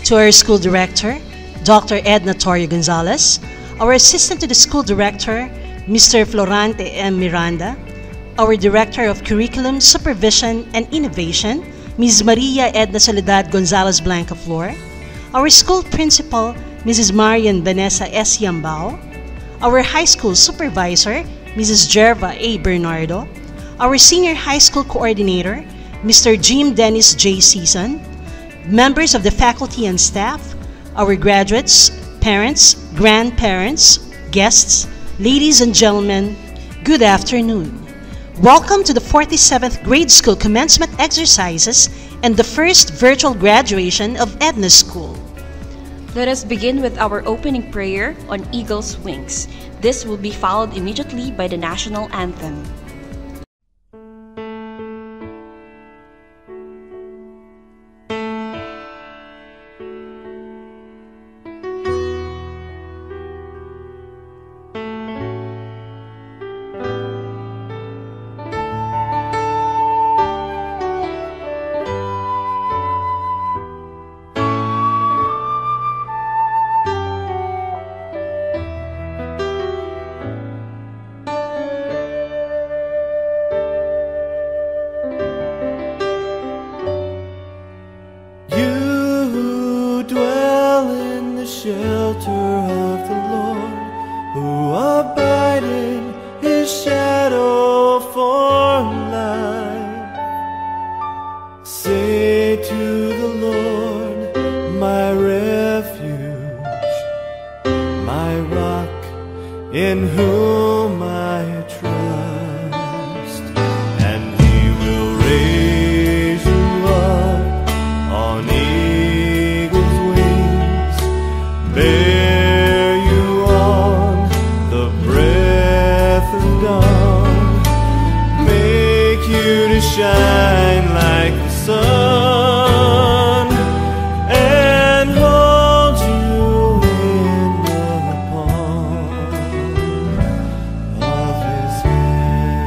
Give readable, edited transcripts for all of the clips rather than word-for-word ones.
to our school director, Dr. Edna Torrio Gonzalez, our assistant to the school director, Mr. Florante M. Miranda, our director of curriculum, supervision, and innovation, Ms. Maria Edna Soledad Gonzalez Blanca Flor, our school principal, Mrs. Marian Vanessa S. Yambao, our high school supervisor, Mrs. Gerva A. Bernardo, our senior high school coordinator, Mr. Jim Dennis J. Season, members of the faculty and staff, our graduates, parents, grandparents, guests, ladies and gentlemen, good afternoon. Welcome to the 47th grade school commencement exercises and the first virtual graduation of Edna School. Let us begin with our opening prayer on Eagle's Wings. This will be followed immediately by the national anthem. Shelter of the Lord, who abide in His shadow for life. Say to the Lord, my refuge, my rock, in whom I trust, and He will raise you up on eagle's wings. Bear you on the breath of dawn, make you to shine like the sun, and hold you in the palm of His hand.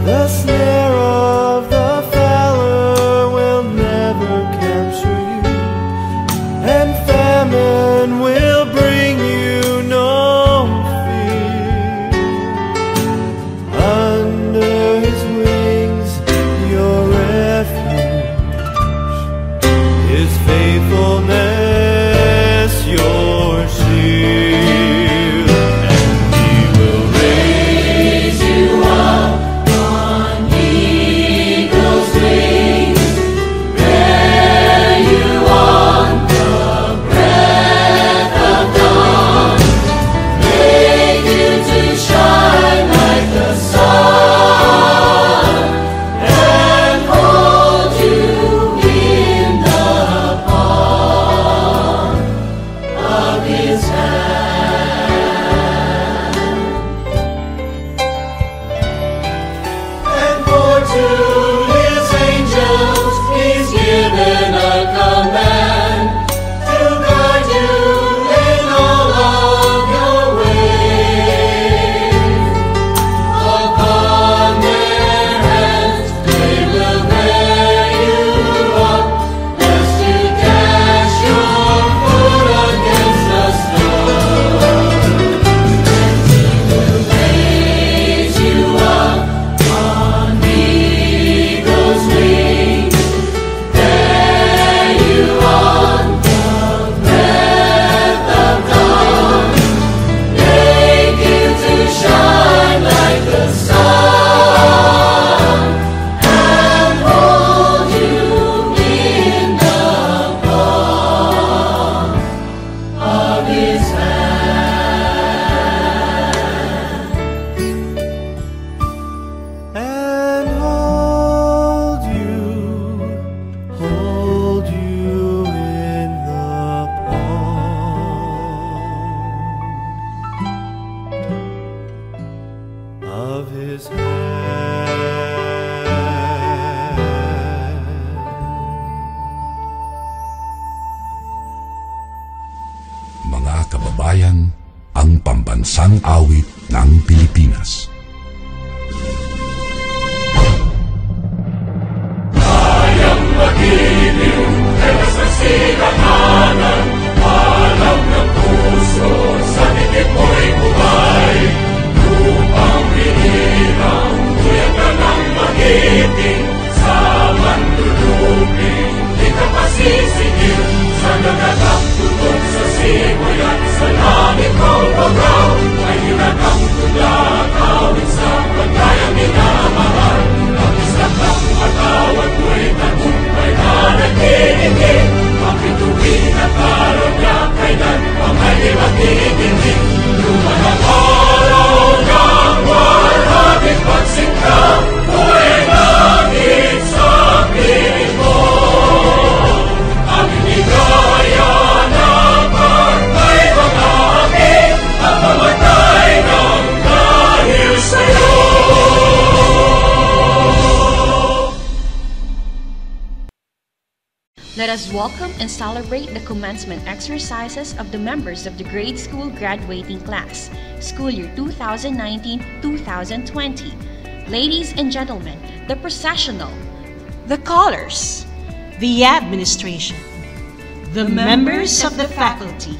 The snare of the fowler will never capture you, and famine will bring you no fear. Under His wings, your refuge, His faithfulness, your shield, and He will raise you up on eagle's wings. Bear you on the breath of dawn, make you to shine like the sun, and hold you in the palm of His hand. And for to His angels He's given a command to guide you in all of your ways. Upon their hands they will bear you up, lest you dash your foot against a stone. And He will raise you up on eagle's wings. Bear you on the breath of dawn, make you to shine like the sun, and hold you in the palm of His hand. And hold you in the palm of His hand. Mga kababayan, ang pambansang awit ng Pilipinas. magiting sa manluluping, di ka pasisigil sa nagagang tutok sa simuyan, sa langit kong bagaw, ay hinagang tula kawin sa pagkayang minamahal. Ang kang matawag ko'y tagumpay na nagkikinig, ang bituin at karoon niya kailan pa may magkikinig. Lumanang araw ng warhabing pagsikta, ko'y langit sa piling mo. Ang inigaya na pagkay mga aking, ang mamatay ng dahil sa'yo. Let us welcome and celebrate the commencement exercises of the members of the grade school graduating class, school year 2019-2020. Ladies and gentlemen, the processional, The callers, the administration, the members of the faculty.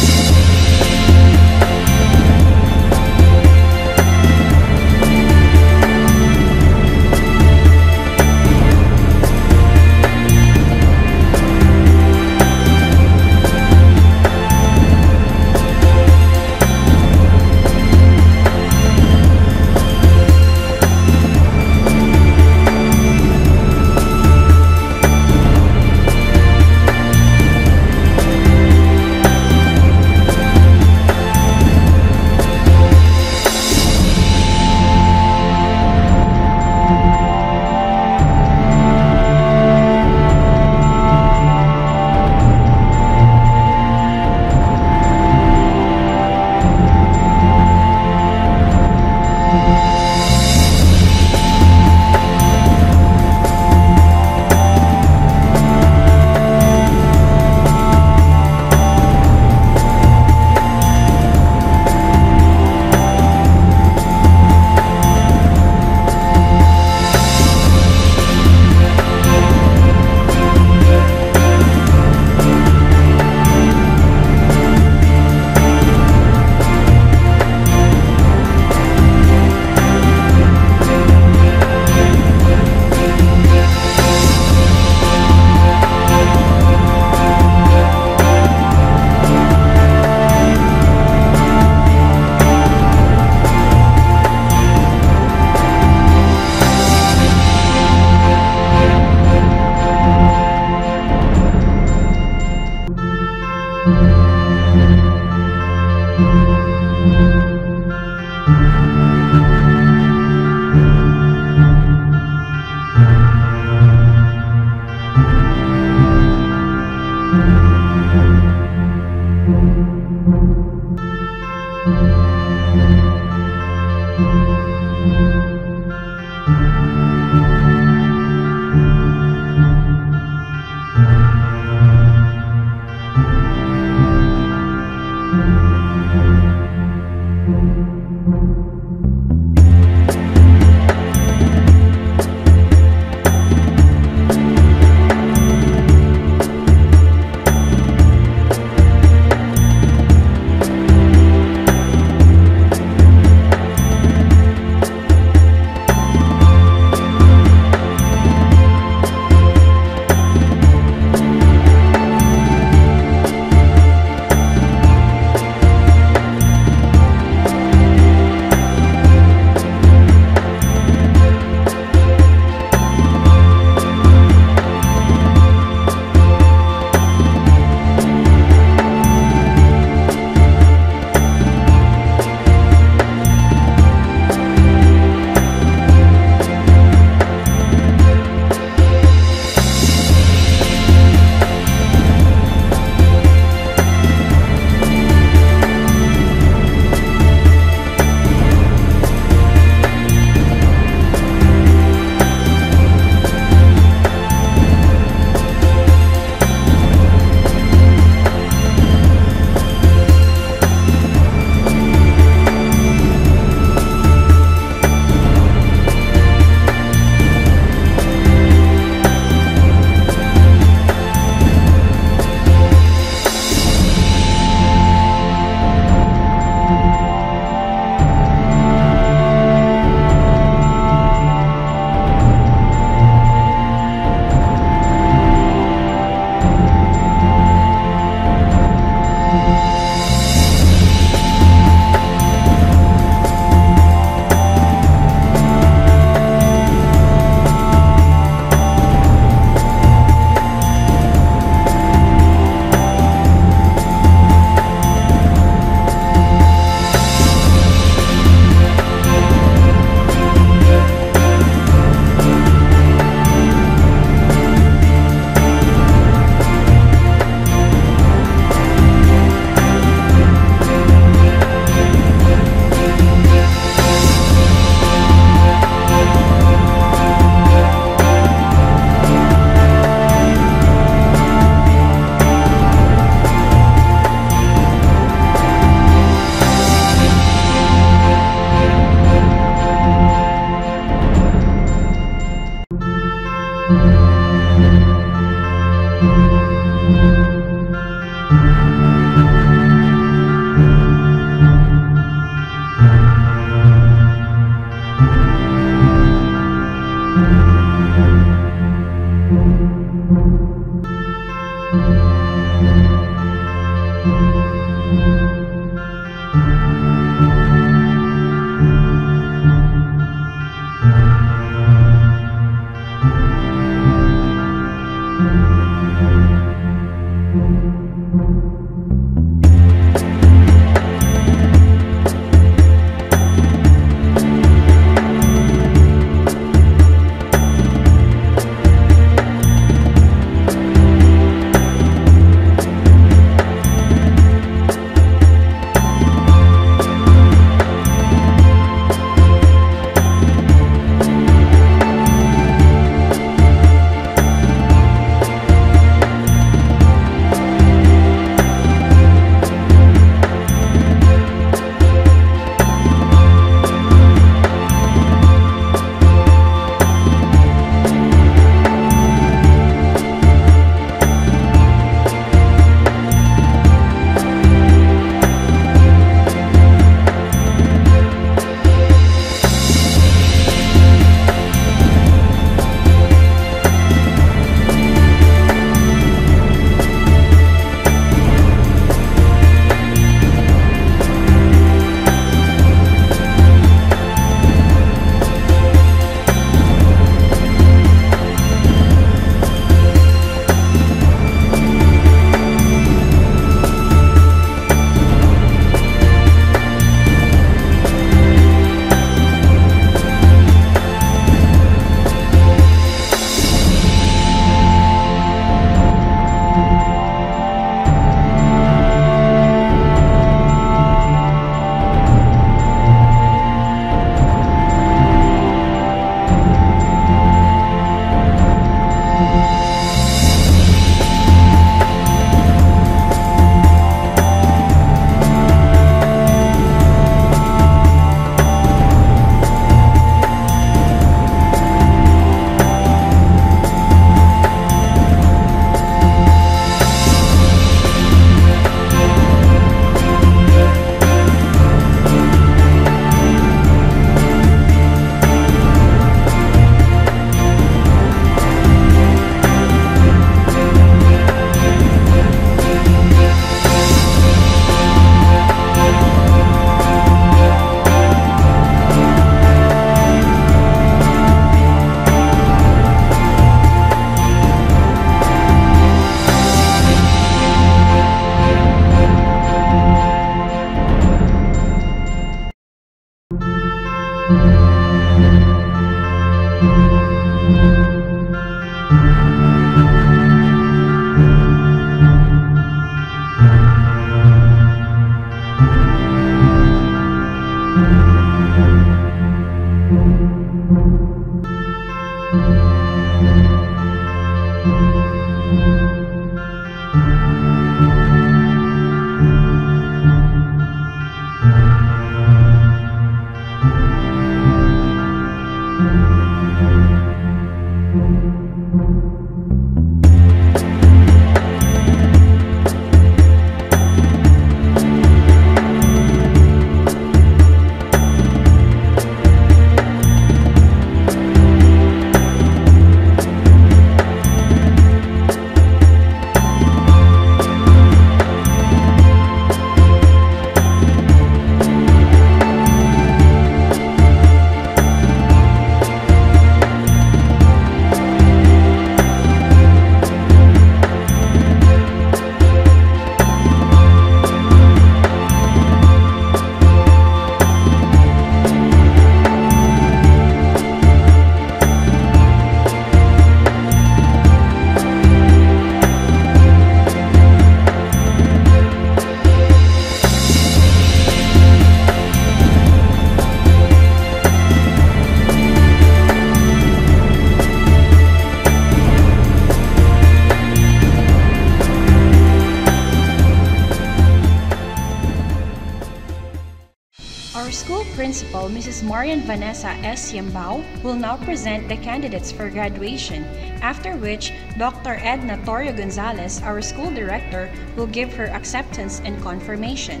Principal, Mrs. Marian Vanessa S. Yambao, will now present the candidates for graduation, after which Dr. Edna Torrio Gonzalez, our School Director, will give her acceptance and confirmation.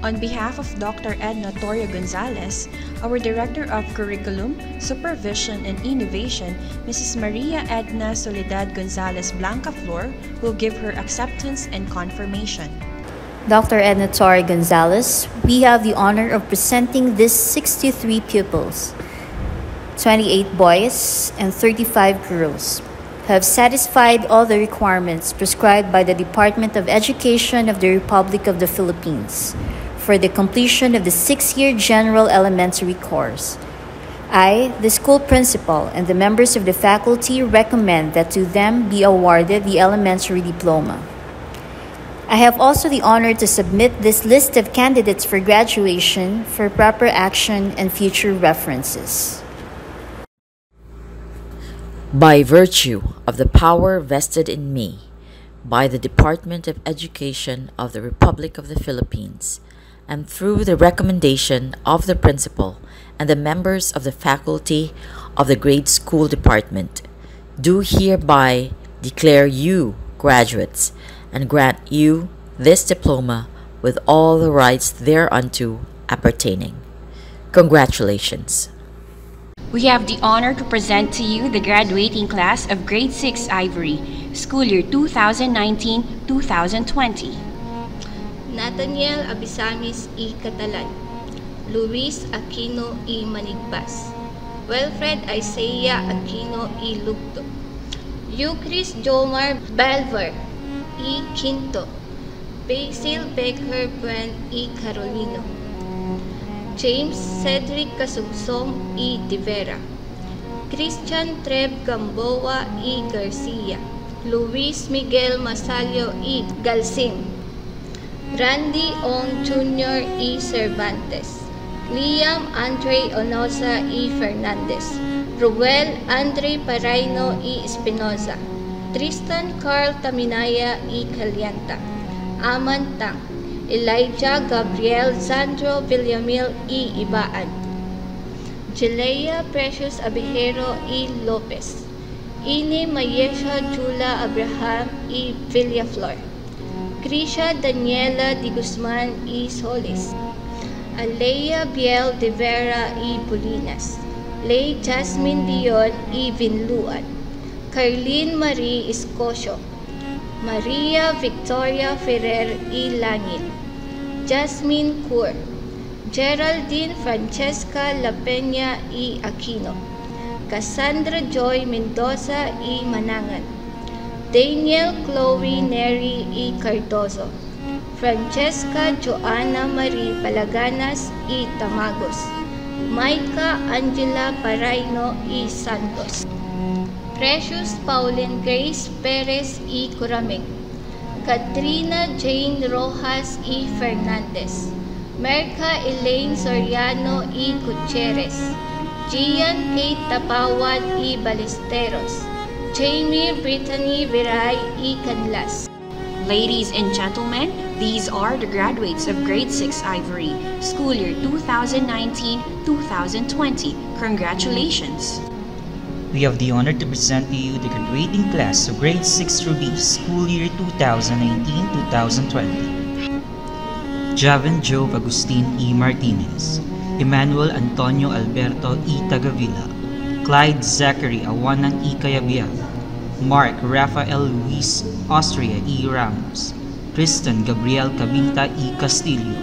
On behalf of Dr. Edna Torrio Gonzalez, our Director of Curriculum, Supervision, and Innovation, Mrs. Maria Edna Soledad Gonzalez Blanca Flor, will give her acceptance and confirmation. Dr. Edna Torrio Gonzalez, we have the honor of presenting these 63 pupils, 28 boys and 35 girls, who have satisfied all the requirements prescribed by the Department of Education of the Republic of the Philippines for the completion of the 6-year General Elementary course. I, the school principal, and the members of the faculty recommend that to them be awarded the elementary diploma. I have also the honor to submit this list of candidates for graduation for proper action and future references. By virtue of the power vested in me by the Department of Education of the Republic of the Philippines, and through the recommendation of the principal and the members of the faculty of the grade school department, do hereby declare you graduates and grant you this diploma with all the rights thereunto appertaining. Congratulations. We have the honor to present to you the graduating class of Grade 6 Ivory, school year 2019-2020. Nathaniel Abisamis E. Catalan, Luis Aquino E. Manigbas, Wilfred Isaiah Aquino E. Lugto, Eucris Jomar Balvar E. Quinto, Basil Becker Buen E. Carolino, James Cedric Casugsong E. De Vera, Christian Treb Gamboa E. Garcia, Luis Miguel Masalio E. Galsim, Randy Ong Jr. E. Cervantes, Liam Andre Onosa E. Fernandez, Ruel Andre Paraino E. Espinoza, Tristan Carl Taminaya E. Calianta, Aman Tang, Elijah Gabriel Sandro Villamil E. Ibaan, Jelea Precious Abejero E. Lopez, Ine Mayesha Jula Abraham E. Villaflor, Krisha Daniela Di Guzman E. Solis, Alea Biel de Vera E. Bolinas, Lay Jasmine Dion E. Vinluan, Carlene Marie Escocio, Maria Victoria Ferrer E. Langit, Jasmine Cour, Geraldine Francesca La Peña E. Aquino, Cassandra Joy Mendoza E. Manangan, Daniel Chloe Neri E. Cardozo, Francesca Joanna Marie Palaganas E. Tamagos, Maika Angela Paraino E. Santos, Precious Pauline Grace Perez E. Curamig, Katrina Jane Rojas E. Fernandez, Merca Elaine Soriano E. Gutierrez, Gian Kate Tapawan E. Ballesteros, Jamie Brittany Viray E. Canlas. Ladies and gentlemen, these are the graduates of Grade 6 Ivory, school year 2019-2020. Congratulations! We have the honor to present to you the graduating class of Grade 6 Ruby, school year 2019-2020. Javen Jove Agustin E. Martinez, Emmanuel Antonio Alberto E. Tagavila, Clyde Zachary Awanan E. Cayabyab, Mark Rafael Luis Austria E. Ramos, Tristan Gabriel Cabinta E. Castillo,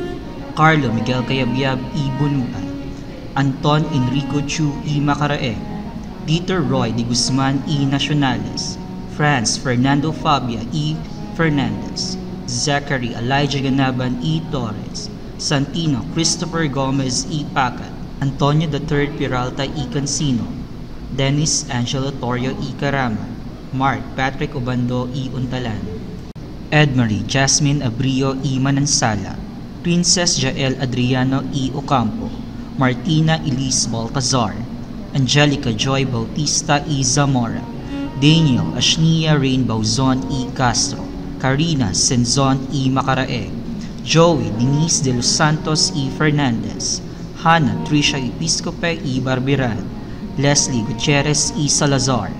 Carlo Miguel Cayabyab E. Bunuan, Anton Enrico Chu E. Macaraeg, Dieter Roy de Guzman E. Nacionales, Franz Fernando Fabia E. Fernandez, Zachary Elijah Ganaban E. Torres, Santino Christopher Gomez E. Pacat, Antonio III Peralta E. Cancino, Dennis Angelo Torrio E. Carama, Mark Patrick Obando E. Untalan, Edmarie Jasmine Abrio E. Manansala, Princess Jael Adriano E. Ocampo, Martina Elise Baltazar, Angelica Joy Bautista E. Zamora, Daniel Ashnia Rain Bauzon E. Castro, Karina Senzon E. Macaraeg, Joey Denise de los Santos E. Fernandez, Hannah Tricia Episcope E. Barbiran, Leslie Gutierrez E. Salazar,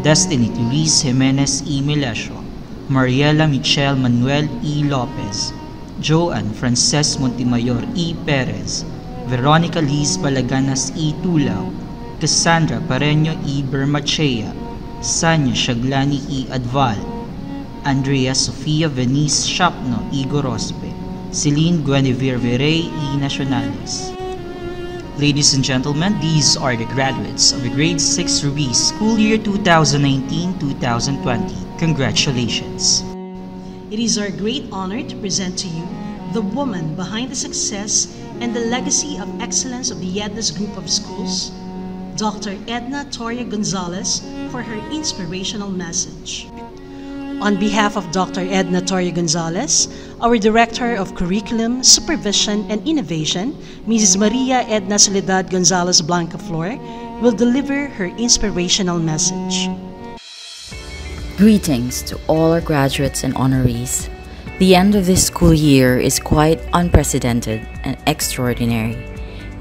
Destiny Luis Jimenez E. Milesio, Mariela Michelle Manuel E. Lopez, Joanne Frances Montemayor E. Perez, Veronica Liz Balaganas E. Tulao, Cassandra Pareño E. Bermachea, Sanya Shaglani E. Adval, Andrea Sofia Venice Shapno E. Gorospe, Celine Guinevere Verey E. Nacionales. Ladies and gentlemen, these are the graduates of the Grade 6 Ruiz School Year 2019-2020. Congratulations! It is our great honor to present to you the woman behind the success and the legacy of excellence of the Yednas Group of Schools, Dr. Edna Toria Gonzalez, for her inspirational message. On behalf of Dr. Edna Toria Gonzalez, our Director of Curriculum, Supervision, and Innovation, Mrs. Maria Edna Soledad Gonzalez Blancaflor, will deliver her inspirational message. Greetings to all our graduates and honorees. The end of this school year is quite unprecedented and extraordinary.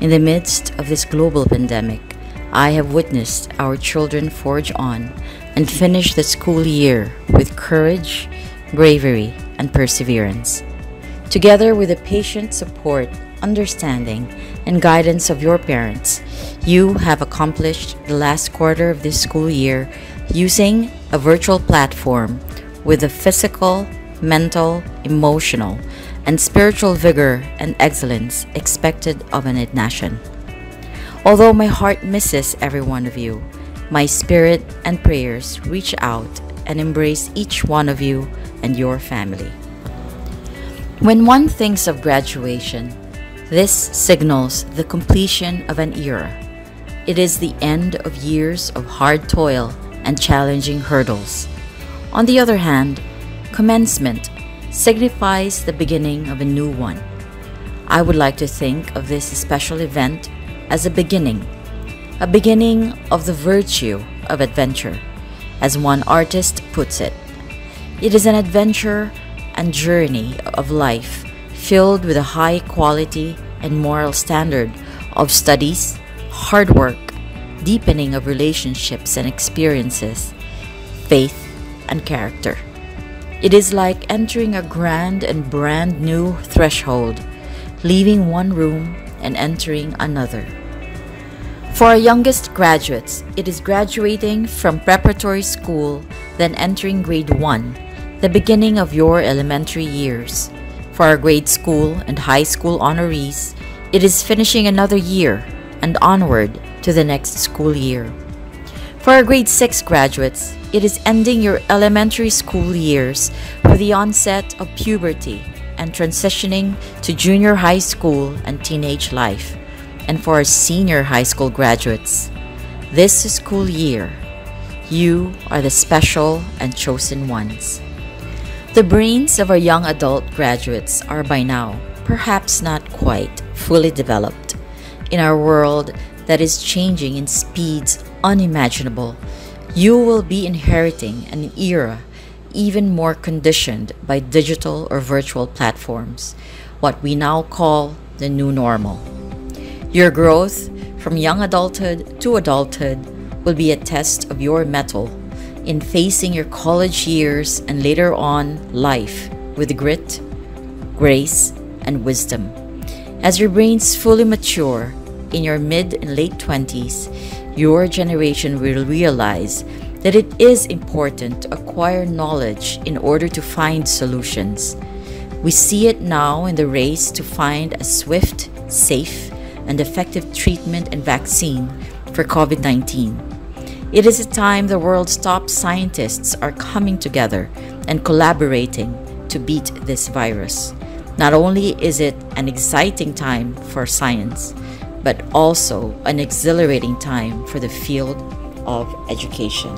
In the midst of this global pandemic, I have witnessed our children forge on and finish the school year with courage, bravery, and perseverance. Together with the patient support, understanding, and guidance of your parents, you have accomplished the last quarter of this school year using a virtual platform with the physical, mental, emotional, and spiritual vigor and excellence expected of an Ednasian. Although my heart misses every one of you, my spirit and prayers reach out and embrace each one of you and your family. When one thinks of graduation, this signals the completion of an era. It is the end of years of hard toil and challenging hurdles. On the other hand, commencement signifies the beginning of a new one. I would like to think of this special event as a beginning of the virtue of adventure, as one artist puts it. It is an adventure and journey of life filled with a high quality and moral standard of studies, hard work, deepening of relationships and experiences, faith, and character. It is like entering a grand and brand new threshold, leaving one room and entering another. For our youngest graduates, it is graduating from preparatory school, then entering grade 1, the beginning of your elementary years. For our grade school and high school honorees, it is finishing another year and onward to the next school year. For our grade 6 graduates, it is ending your elementary school years with the onset of puberty and transitioning to junior high school and teenage life. And for our senior high school graduates, this school year, you are the special and chosen ones. The brains of our young adult graduates are by now perhaps not quite fully developed. In our world that is changing in speeds unimaginable, you will be inheriting an era even more conditioned by digital or virtual platforms, what we now call the new normal. Your growth from young adulthood to adulthood will be a test of your mettle in facing your college years and later on life with grit, grace, and wisdom. As your brains fully mature in your mid and late 20s, your generation will realize that it is important to acquire knowledge in order to find solutions. We see it now in the race to find a swift, safe, and effective treatment and vaccine for COVID-19. It is a time the world's top scientists are coming together and collaborating to beat this virus. Not only is it an exciting time for science, but also an exhilarating time for the field of education.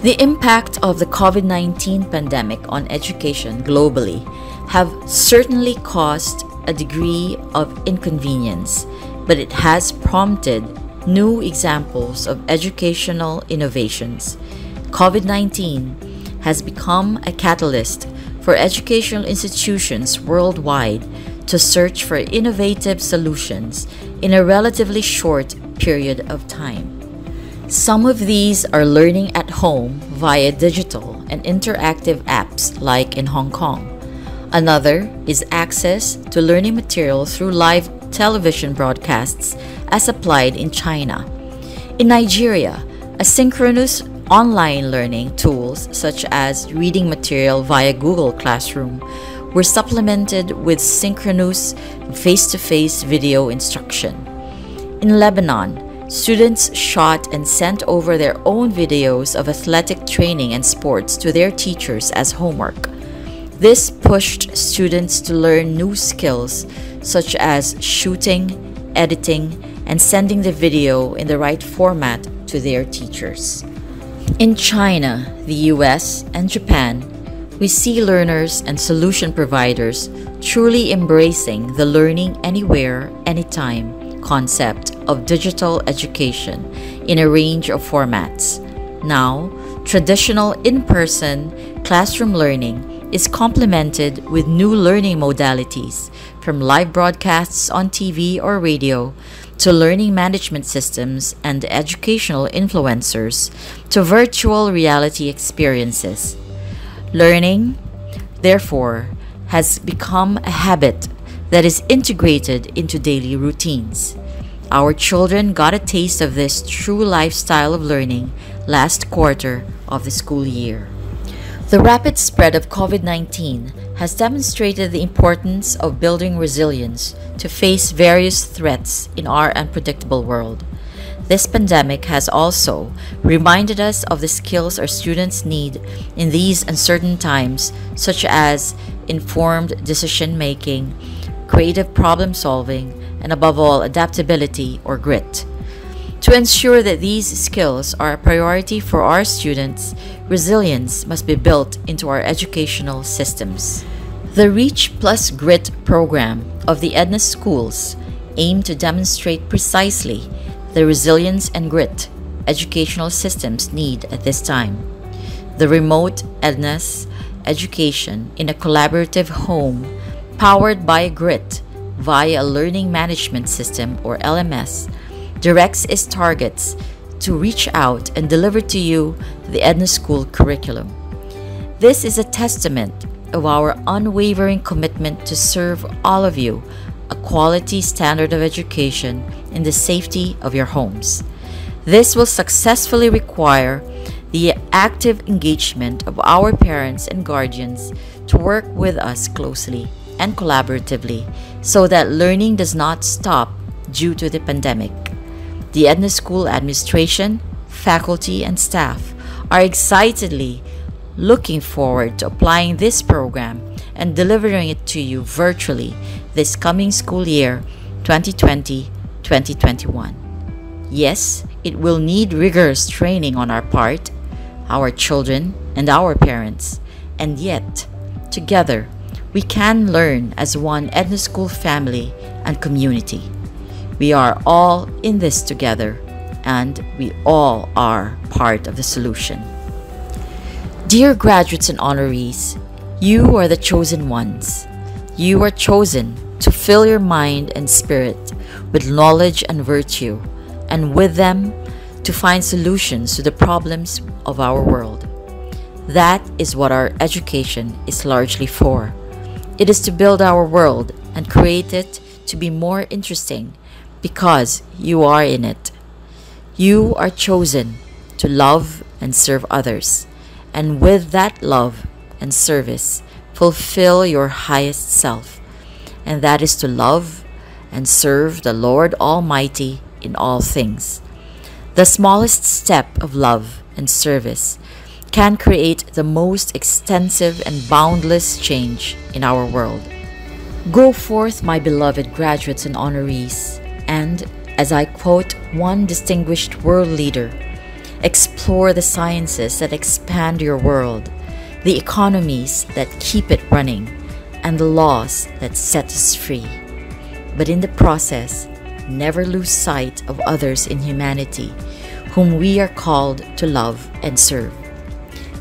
The impact of the COVID-19 pandemic on education globally have certainly caused a degree of inconvenience, but it has prompted new examples of educational innovations. COVID-19 has become a catalyst for educational institutions worldwide to search for innovative solutions in a relatively short period of time. Some of these are learning at home via digital and interactive apps like in Hong Kong. Another is access to learning material through live television broadcasts as applied in China. In Nigeria, asynchronous online learning tools such as reading material via Google Classroom were supplemented with synchronous face-to-face video instruction. In Lebanon, students shot and sent over their own videos of athletic training and sports to their teachers as homework. This pushed students to learn new skills such as shooting, editing, and sending the video in the right format to their teachers. In China, the US, and Japan, we see learners and solution providers truly embracing the learning anywhere, anytime concept of digital education in a range of formats. Now, traditional in-person classroom learning is complemented with new learning modalities, from live broadcasts on TV or radio to learning management systems and educational influencers to virtual reality experiences. Learning, therefore, has become a habit that is integrated into daily routines. Our children got a taste of this true lifestyle of learning last quarter of the school year. The rapid spread of COVID-19 has demonstrated the importance of building resilience to face various threats in our unpredictable world. This pandemic has also reminded us of the skills our students need in these uncertain times, such as informed decision-making, creative problem-solving, and above all, adaptability or grit. To ensure that these skills are a priority for our students, resilience must be built into our educational systems. The Reach Plus Grit program of the Edna schools aim to demonstrate precisely the resilience and grit educational systems need at this time. The remote Edna's education in a collaborative home powered by grit via a learning management system or LMS directs its targets to reach out and deliver to you the Edna School curriculum. This is a testament of our unwavering commitment to serve all of you a quality standard of education in the safety of your homes. This will successfully require the active engagement of our parents and guardians to work with us closely and collaboratively so that learning does not stop due to the pandemic. The Edna School administration, faculty, and staff are excitedly looking forward to applying this program and delivering it to you virtually this coming school year 2020-2021. Yes, it will need rigorous training on our part, our children, and our parents, and yet, together, we can learn as one Edna School family and community. We are all in this together, and we all are part of the solution. Dear graduates and honorees, you are the chosen ones. You are chosen to fill your mind and spirit with knowledge and virtue, and with them to find solutions to the problems of our world. That is what our education is largely for. It is to build our world and create it to be more interesting because you are in it. You are chosen to love and serve others, and with that love and service, fulfill your highest self, and that is to love and serve the Lord Almighty in all things. The smallest step of love and service can create the most extensive and boundless change in our world. Go forth, my beloved graduates and honorees, and, as I quote one distinguished world leader, explore the sciences that expand your world, the economies that keep it running, and the laws that set us free. But in the process, never lose sight of others in humanity, whom we are called to love and serve.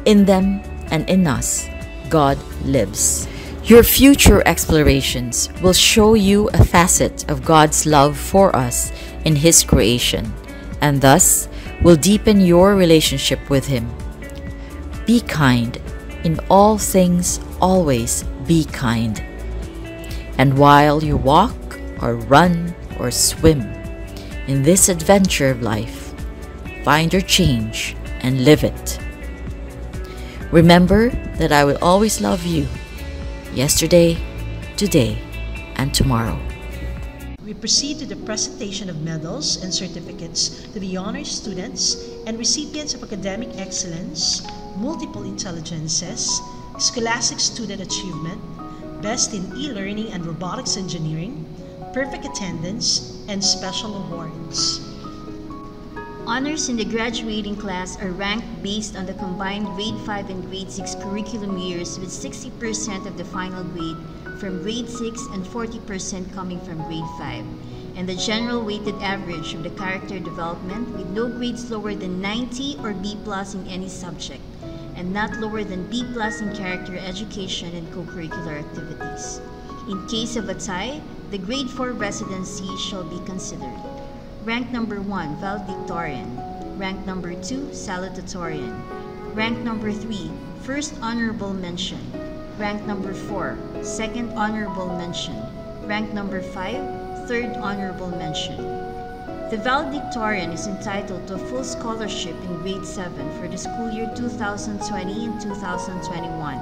In them and in us, God lives. Your future explorations will show you a facet of God's love for us in His creation, and thus will deepen your relationship with Him. Be kind. In all things, always be kind. And while you walk or run or swim in this adventure of life, find your change and live it. Remember that I will always love you, yesterday, today, and tomorrow. We proceed to the presentation of medals and certificates to the honors students and recipients of academic excellence, multiple intelligences, scholastic student achievement, best in e-learning and robotics engineering, perfect attendance, and special awards. Honors in the graduating class are ranked based on the combined grade 5 and grade 6 curriculum years, with 60% of the final grade from grade 6 and 40% coming from grade 5, and the general weighted average of the character development with no grades lower than 90 or B+ in any subject, and not lower than B+ in character education and co-curricular activities. In case of a tie, the grade 4 residency shall be considered. Rank number 1, valedictorian. Rank number 2, salutatorian. Rank number 3, first honorable mention. Rank number 4, second honorable mention. Rank number 5, third honorable mention. The valedictorian is entitled to a full scholarship in grade 7 for the school year 2020 and 2021.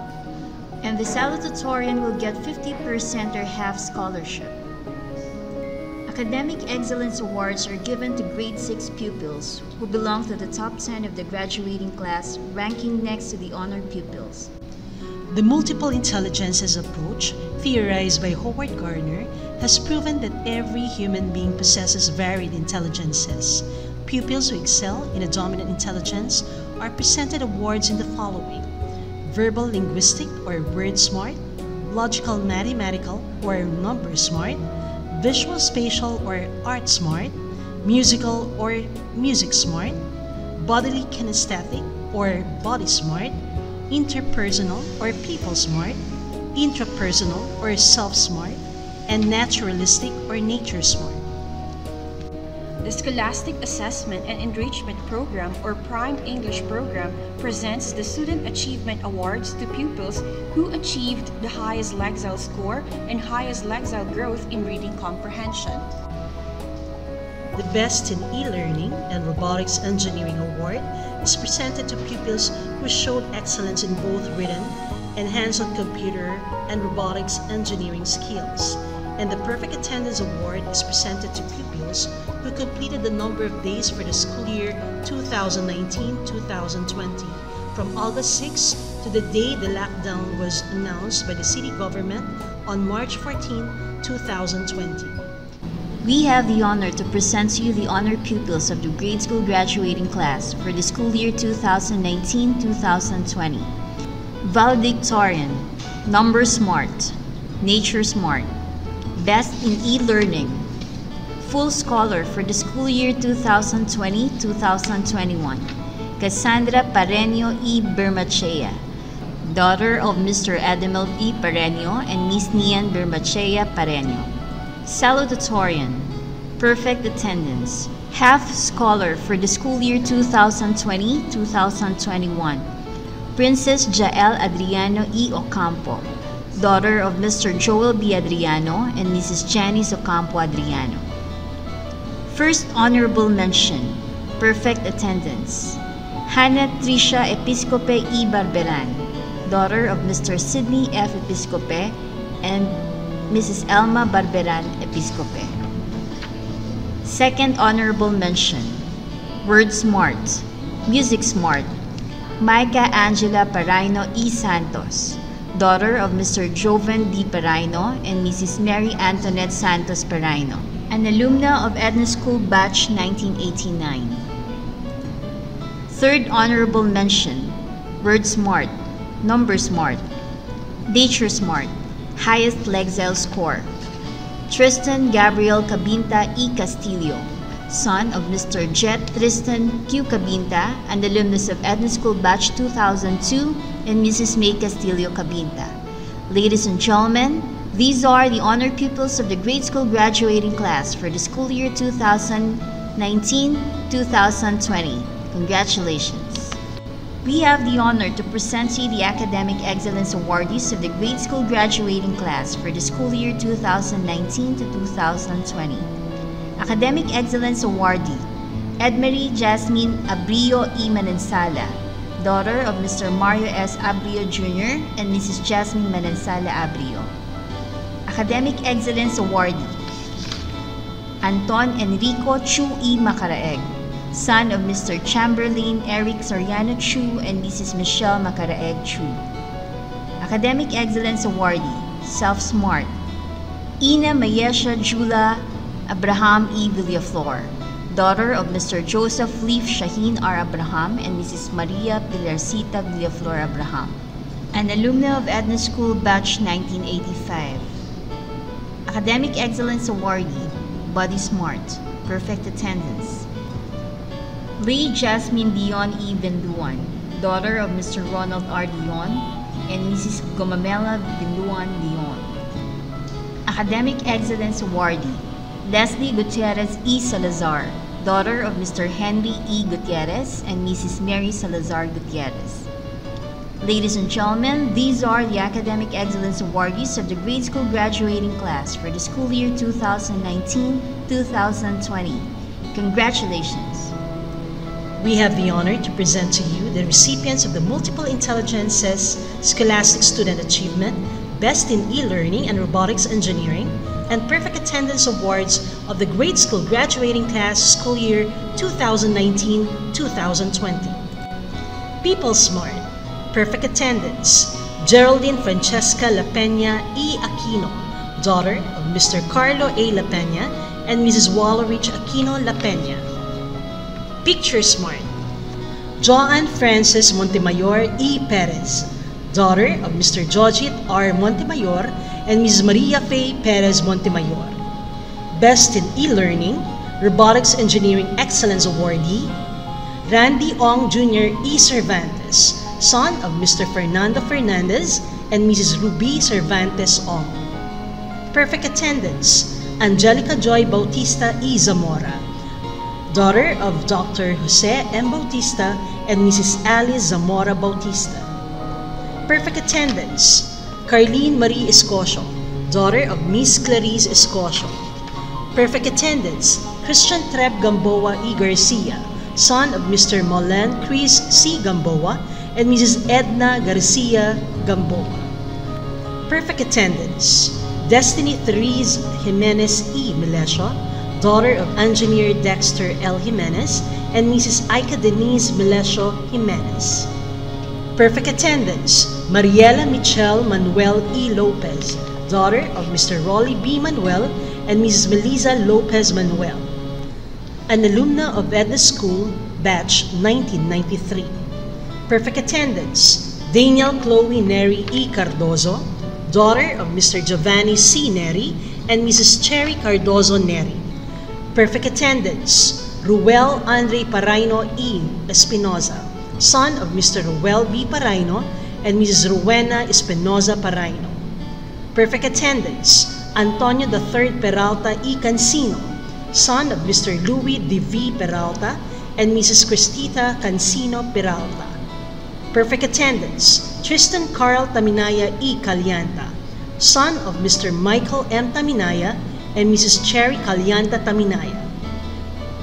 And the salutatorian will get 50% or half scholarship. Academic Excellence Awards are given to grade 6 pupils who belong to the top 10 of the graduating class, ranking next to the honor pupils. The multiple intelligences approach, theorized by Howard Gardner, has proven that every human being possesses varied intelligences. Pupils who excel in a dominant intelligence are presented awards in the following: verbal linguistic or word smart, logical mathematical or number smart, visual spatial or art smart, musical or music smart, bodily kinesthetic or body smart, interpersonal or people smart, intrapersonal or self smart, and naturalistic or nature smart. The Scholastic Assessment and Enrichment Program, or Prime English Program, presents the Student Achievement Awards to pupils who achieved the highest Lexile score and highest Lexile growth in reading comprehension. The Best in E-Learning and Robotics Engineering Award is presented to pupils who showed excellence in both written and hands-on computer and robotics engineering skills. And the Perfect Attendance Award is presented to pupils who completed the number of days for the school year 2019-2020 from August 6 to the day the lockdown was announced by the city government on March 14, 2020. We have the honor to present to you the honor pupils of the grade school graduating class for the school year 2019-2020. Valedictorian, number smart, nature smart, best in e-learning, full scholar for the school year 2020-2021, Cassandra Pareño E. Bermachea, daughter of Mr. Edemel E. Pareño and Miss Nian Bermachea Pareño. Salutatorian, perfect attendance, half scholar for the school year 2020-2021, Princess Jael Adriano E. Ocampo, daughter of Mr. Joel B. Adriano and Mrs. Janice Ocampo Adriano. First honorable mention, perfect attendance, Hannah Tricia Episcope E. Barberan, daughter of Mr. Sidney F. Episcope and Mrs. Elma Barberan Episcope. Second honorable mention, word smart, music smart, Micah Angela Paraino E. Santos, daughter of Mr. Joven D. Paraino and Mrs. Mary Antoinette Santos Paraino, an alumna of Edna School Batch 1989. Third honorable mention, word smart, number smart, nature smart, highest Lexile score, Tristan Gabriel Cabinta E. Castillo, son of Mr. Jet Tristan Q. Cabinta, an alumnus of Edna School Batch 2002, and Mrs. May Castillo Cabinta, Ladies and gentlemen, these are the honor pupils of the grade school graduating class for the school year 2019-2020. Congratulations. We have the honor to present to you the Academic Excellence Awardees of the grade school graduating class for the school year 2019-2020. Academic Excellence Awardee, Edmarie Jasmine Abrio E. Manansala, daughter of Mr. Mario S. Abrio Jr. and Mrs. Jasmine Manansala Abrio. Academic Excellence Awardee, Anton Enrico Chu E. Macaraeg, son of Mr. Chamberlain Eric Soriano Chu and Mrs. Michelle Macaraeg Chu. Academic Excellence Awardee, Self-Smart, Ina Mayesha Jula Abraham E. Villaflor, daughter of Mr. Joseph Leaf Shaheen R. Abraham and Mrs. Maria Pilarcita Villaflor Abraham, an alumna of Edna School Batch 1985. Academic Excellence Awardee, Body Smart, Perfect Attendance, Ray Jasmine Dion E. Benduan, daughter of Mr. Ronald R. Dion and Mrs. Gomamela Benduan Dion. Academic Excellence Awardee, Leslie Gutierrez E. Salazar, daughter of Mr. Henry E. Gutierrez and Mrs. Mary Salazar Gutierrez. Ladies and gentlemen, these are the Academic Excellence Awardees of the grade school graduating class for the school year 2019-2020. Congratulations! We have the honor to present to you the recipients of the Multiple Intelligences Scholastic Student Achievement, Best in E-Learning and Robotics Engineering, and Perfect Attendance Awards of the grade school graduating class school year 2019-2020. People Smart, Perfect Attendance, Geraldine Francesca La Peña E. Aquino, daughter of Mr. Carlo A. La Peña and Mrs. Wallerich Aquino La Peña. Picture Smart, Joanne Frances Montemayor E. Perez, daughter of Mr. Jojit R. Montemayor and Ms. Maria Faye Perez Montemayor. Best in E-Learning, Robotics Engineering Excellence Awardee, Randy Ong Jr. E. Cervantes, son of Mr. Fernando Fernandez and Mrs. Ruby Cervantes Ong. Perfect Attendance, Angelica Joy Bautista E. Zamora, daughter of Dr. Jose M. Bautista and Mrs. Alice Zamora Bautista. Perfect Attendance, Carlene Marie Escocio, daughter of Miss Clarice Escocio. Perfect Attendance, Christian Treb Gamboa E. Garcia, son of Mr. Molen Chris C. Gamboa and Mrs. Edna Garcia Gamboa. Perfect Attendance, Destiny Therese Jimenez E. Melesio, daughter of Engineer Dexter L. Jimenez and Mrs. Aika Denise Melesio Jimenez. Perfect Attendance, Mariela Michelle Manuel E. Lopez, daughter of Mr. Rolly B. Manuel and Mrs. Melissa Lopez Manuel, an alumna of Edna School, Batch 1993. Perfect Attendance, Daniel Chloe Neri E. Cardozo, daughter of Mr. Giovanni C. Neri and Mrs. Cherry Cardozo Neri. Perfect Attendance, Ruel Andre Paraino E. Espinoza, son of Mr. Ruel B. Paraino and Mrs. Rowena Espinoza Paraino. Perfect Attendance, Antonio III Peralta E. Cancino, son of Mr. Louis D. V. Peralta and Mrs. Cristita Cancino Peralta. Perfect Attendance, Tristan Carl Taminaya E. Calianta, son of Mr. Michael M. Taminaya and Mrs. Cherry Calianta Taminaya.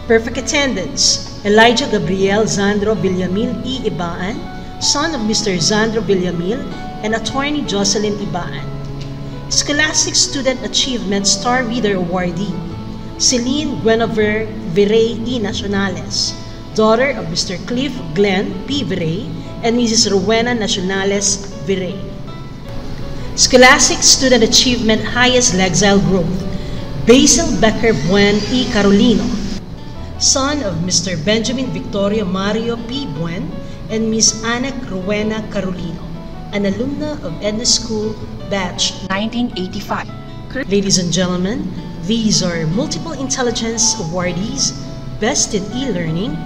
Perfect Attendance, Elijah Gabriel Zandro Villamil E. Ibaan, son of Mr. Zandro Villamil and Attorney Jocelyn Ibaan. Scholastic Student Achievement Star Reader Awardee, Celine Guinevere Virey E. Nacionales, daughter of Mr. Cliff Glenn P. Virey and Mrs. Rowena Nacionales Virey. Scholastic Student Achievement Highest Lexile Growth, Basil Becker Buen E. Carolino, son of Mr. Benjamin Victorio Mario P. Buen and Miss Ana Rowena Carolino, an alumna of Edna School, Batch 1985. Ladies and gentlemen, these are Multiple Intelligence Awardees, Best in E-Learning,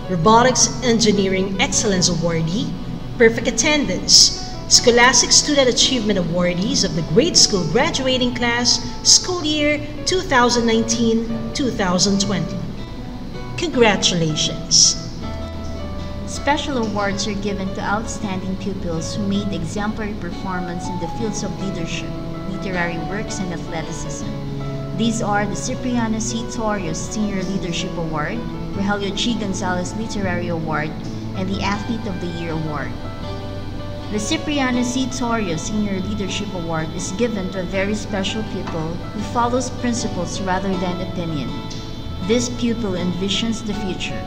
Robotics Engineering Excellence Awardee, Perfect Attendance, Scholastic Student Achievement Awardees of the Grade School Graduating Class, School Year 2019-2020. Congratulations! Special awards are given to outstanding pupils who made exemplary performance in the fields of leadership, literary works, and athleticism. These are the Cipriano C. Torres Senior Leadership Award, Rogelio G. Gonzalez Literary Award, and the Athlete of the Year Award. The Cipriano C. Torres Senior Leadership Award is given to a very special pupil who follows principles rather than opinion. This pupil envisions the future,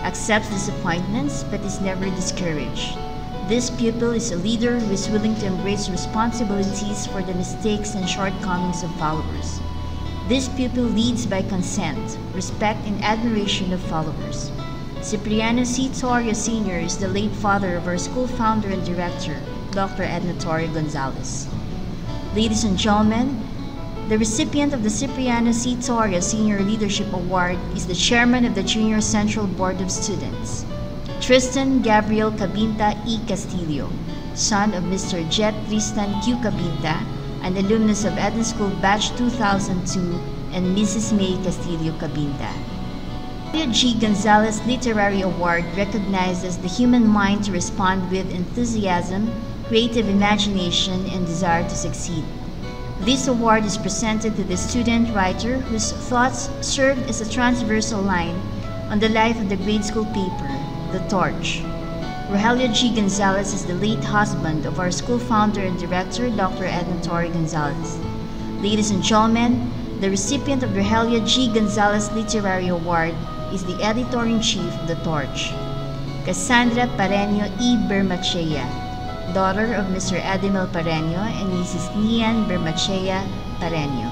accepts disappointments, but is never discouraged. This pupil is a leader who is willing to embrace responsibilities for the mistakes and shortcomings of followers. This pupil leads by consent, respect, and admiration of followers. Cipriano C. Torres Sr. is the late father of our school founder and director, Dr. Edna Torre Gonzalez. Ladies and gentlemen, the recipient of the Cipriano C. Torres Senior Leadership Award is the chairman of the Junior Central Board of Students, Tristan Gabriel Cabinta E. Castillo, son of Mr. Jet Tristan Q. Cabinta, an alumnus of Edna School Batch 2002, and Mrs. May Castillo Cabinta. The G. Gonzalez Literary Award recognizes the human mind to respond with enthusiasm, creative imagination, and desire to succeed. This award is presented to the student writer whose thoughts served as a transversal line on the life of the grade school paper, The Torch. Rogelio G. Gonzalez is the late husband of our school founder and director, Dr. Edna Torre Gonzalez. Ladies and gentlemen, the recipient of Rogelio G. Gonzalez Literary Award is the editor-in-chief of The Torch, Cassandra Pareño E. Bermachea, daughter of Mr. Edimel Pareño and Mrs. Nian Bermachea Pareño.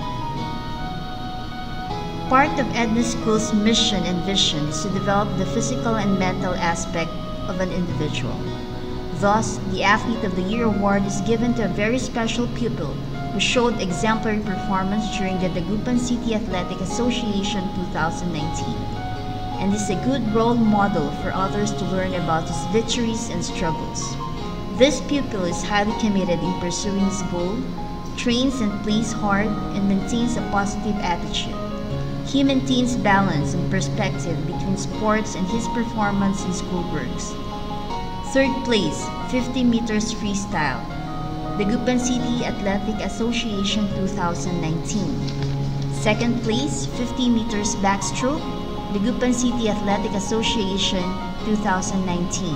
Part of Edna School's mission and vision is to develop the physical and mental aspect of an individual. Thus, the Athlete of the Year Award is given to a very special pupil who showed exemplary performance during the Dagupan City Athletic Association 2019 and is a good role model for others to learn about his victories and struggles. This pupil is highly committed in pursuing his goal, trains and plays hard, and maintains a positive attitude. He maintains balance and perspective between sports and his performance in schoolworks. Third place, 50 meters freestyle, Dagupan City Athletic Association 2019. Second place, 50 meters backstroke, Dagupan City Athletic Association 2019.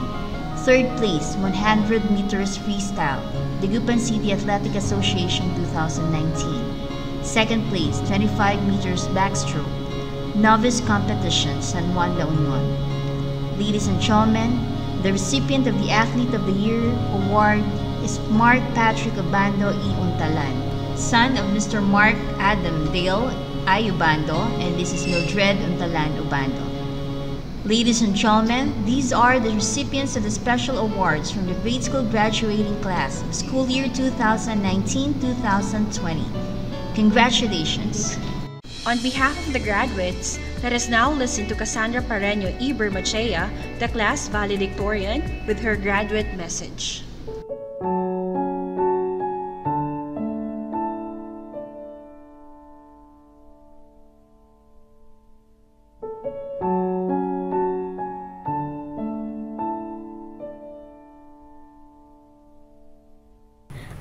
Third place, 100 meters freestyle, Dagupan City Athletic Association 2019. Second place, 25 meters backstroke, Novice Competition, San Juan, La Union. Ladies and gentlemen, the recipient of the Athlete of the Year Award is Mark Patrick Obando E. Untalan, son of Mr. Mark Adam Dale I. Obando and Mrs. Mildred Untalan Obando. Ladies and gentlemen, these are the recipients of the special awards from the grade school graduating class of school year 2019-2020. Congratulations! On behalf of the graduates, let us now listen to Cassandra Pareño E. Bermachea, the class valedictorian, with her graduate message.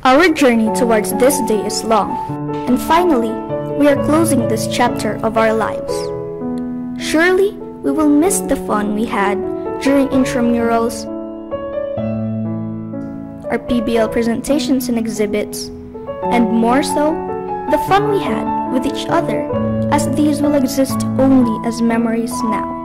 Our journey towards this day is long, and finally, we are closing this chapter of our lives. Surely, we will miss the fun we had during intramurals, our PBL presentations and exhibits, and more so, the fun we had with each other, as these will exist only as memories now.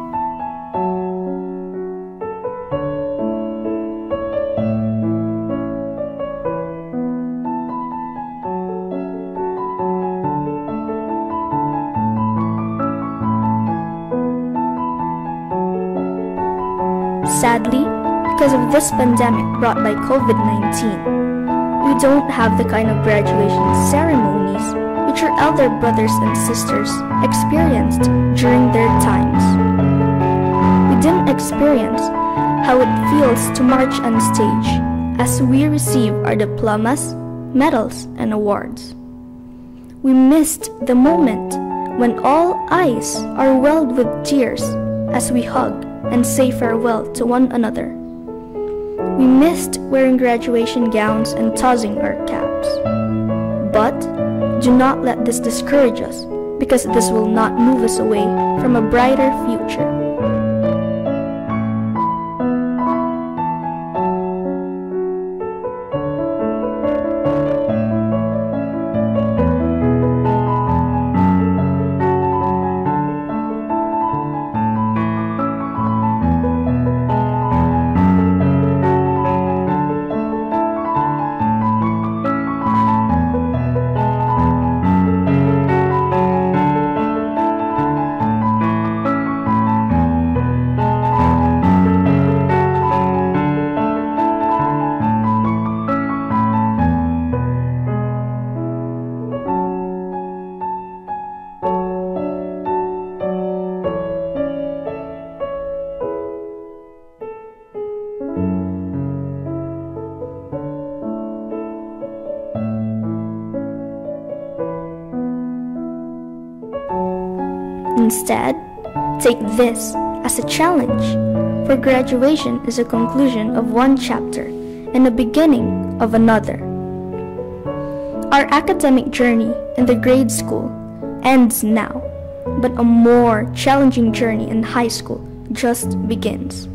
Sadly, because of this pandemic brought by COVID-19, we don't have the kind of graduation ceremonies which our elder brothers and sisters experienced during their times. We didn't experience how it feels to march on stage, as we receive our diplomas, medals, and awards. We missed the moment when all eyes are welled with tears as we hug and say farewell to one another. We missed wearing graduation gowns and tossing our caps. But do not let this discourage us, because this will not move us away from a brighter future. Instead, take this as a challenge, for graduation is a conclusion of one chapter and a beginning of another. Our academic journey in the grade school ends now, but a more challenging journey in high school just begins.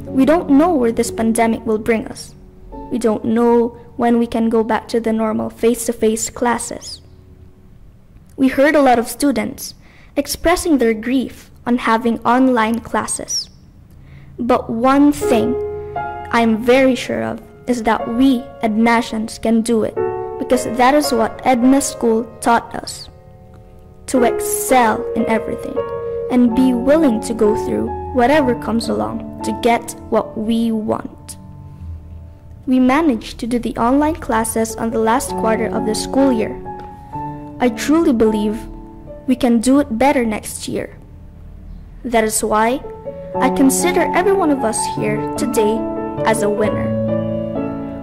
We don't know where this pandemic will bring us. We don't know when we can go back to the normal face-to-face classes. We heard a lot of students expressing their grief on having online classes. But one thing I'm very sure of is that we Ednasians can do it, because that is what Edna School taught us. To excel in everything and be willing to go through whatever comes along to get what we want. We managed to do the online classes on the last quarter of the school year. I truly believe we can do it better next year. That is why I consider every one of us here today as a winner.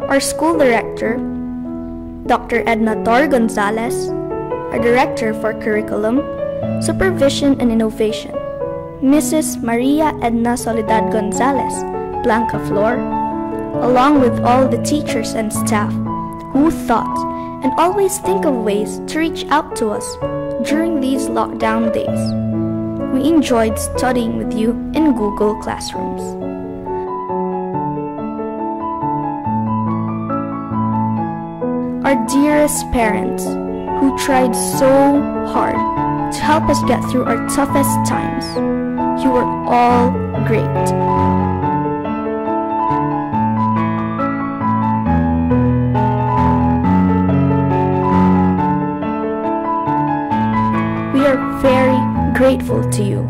Our school director, Dr. Edna Tor Gonzalez, our director for curriculum, supervision and innovation, Mrs. Maria Edna Soledad Gonzalez, Blanca Flor, along with all the teachers and staff who thought and always think of ways to reach out to us during these lockdown days. We enjoyed studying with you in Google Classrooms. Our dearest parents, who tried so hard to help us get through our toughest times, you were all great. Very grateful to you.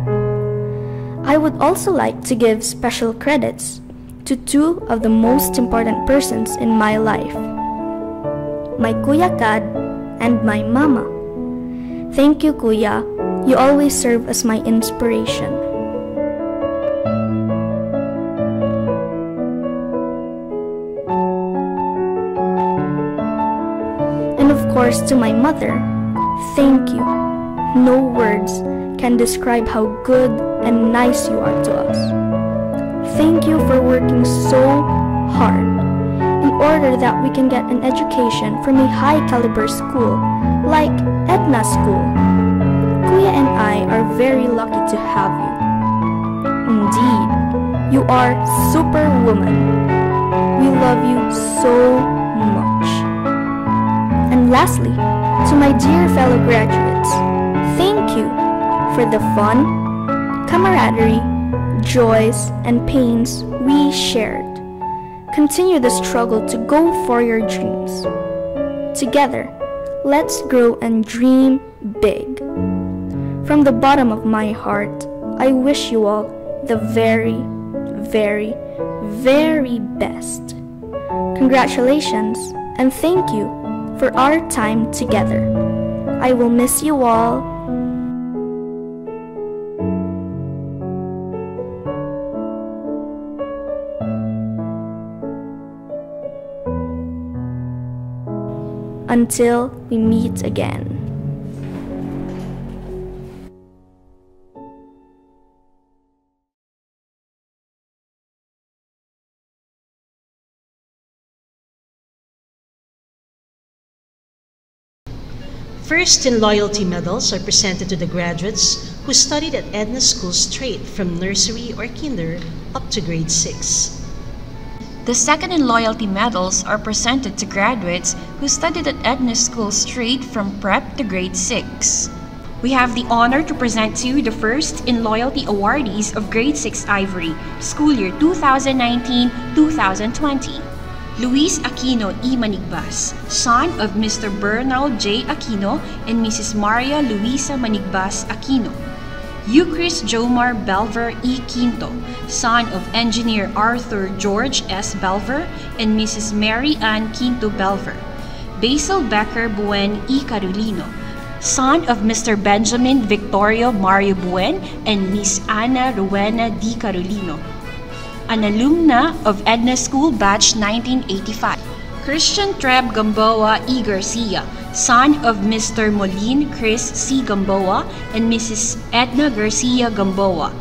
I would also like to give special credits to two of the most important persons in my life, my Kuya Kad and my Mama. Thank you, Kuya. You always serve as my inspiration. And of course, to my mother, thank you. No words can describe how good and nice you are to us. Thank you for working so hard in order that we can get an education from a high-caliber school like Edna School. Kuya and I are very lucky to have you. Indeed, you are superwoman. We love you so much. And lastly, to my dear fellow graduates, thank you for the fun, camaraderie, joys, and pains we shared. Continue the struggle to go for your dreams. Together, let's grow and dream big. From the bottom of my heart, I wish you all the very, very, very best. Congratulations and thank you for our time together. I will miss you all. Until we meet again. First in loyalty medals are presented to the graduates who studied at Edna School straight from nursery or kinder up to grade 6. The second in loyalty medals are presented to graduates who studied at Edna School straight from prep to grade 6. We have the honor to present to you the first in loyalty awardees of grade 6 Ivory, school year 2019-2020. Luis Aquino E. Manigbas, son of Mr. Bernal J. Aquino and Mrs. Maria Luisa Manigbas Aquino. Euchris Jomar Belver E. Quinto, son of Engineer Arthur George S. Belver and Mrs. Mary Ann Quinto Belver. Basil Becker Buen E. Carolino, son of Mr. Benjamin Victorio Mario Buen and Miss Ana Rowena D. Carolino. An alumna of Edna School Batch 1985. Christian Treb Gamboa E. Garcia, son of Mr. Molin Chris C. Gamboa and Mrs. Edna Garcia Gamboa.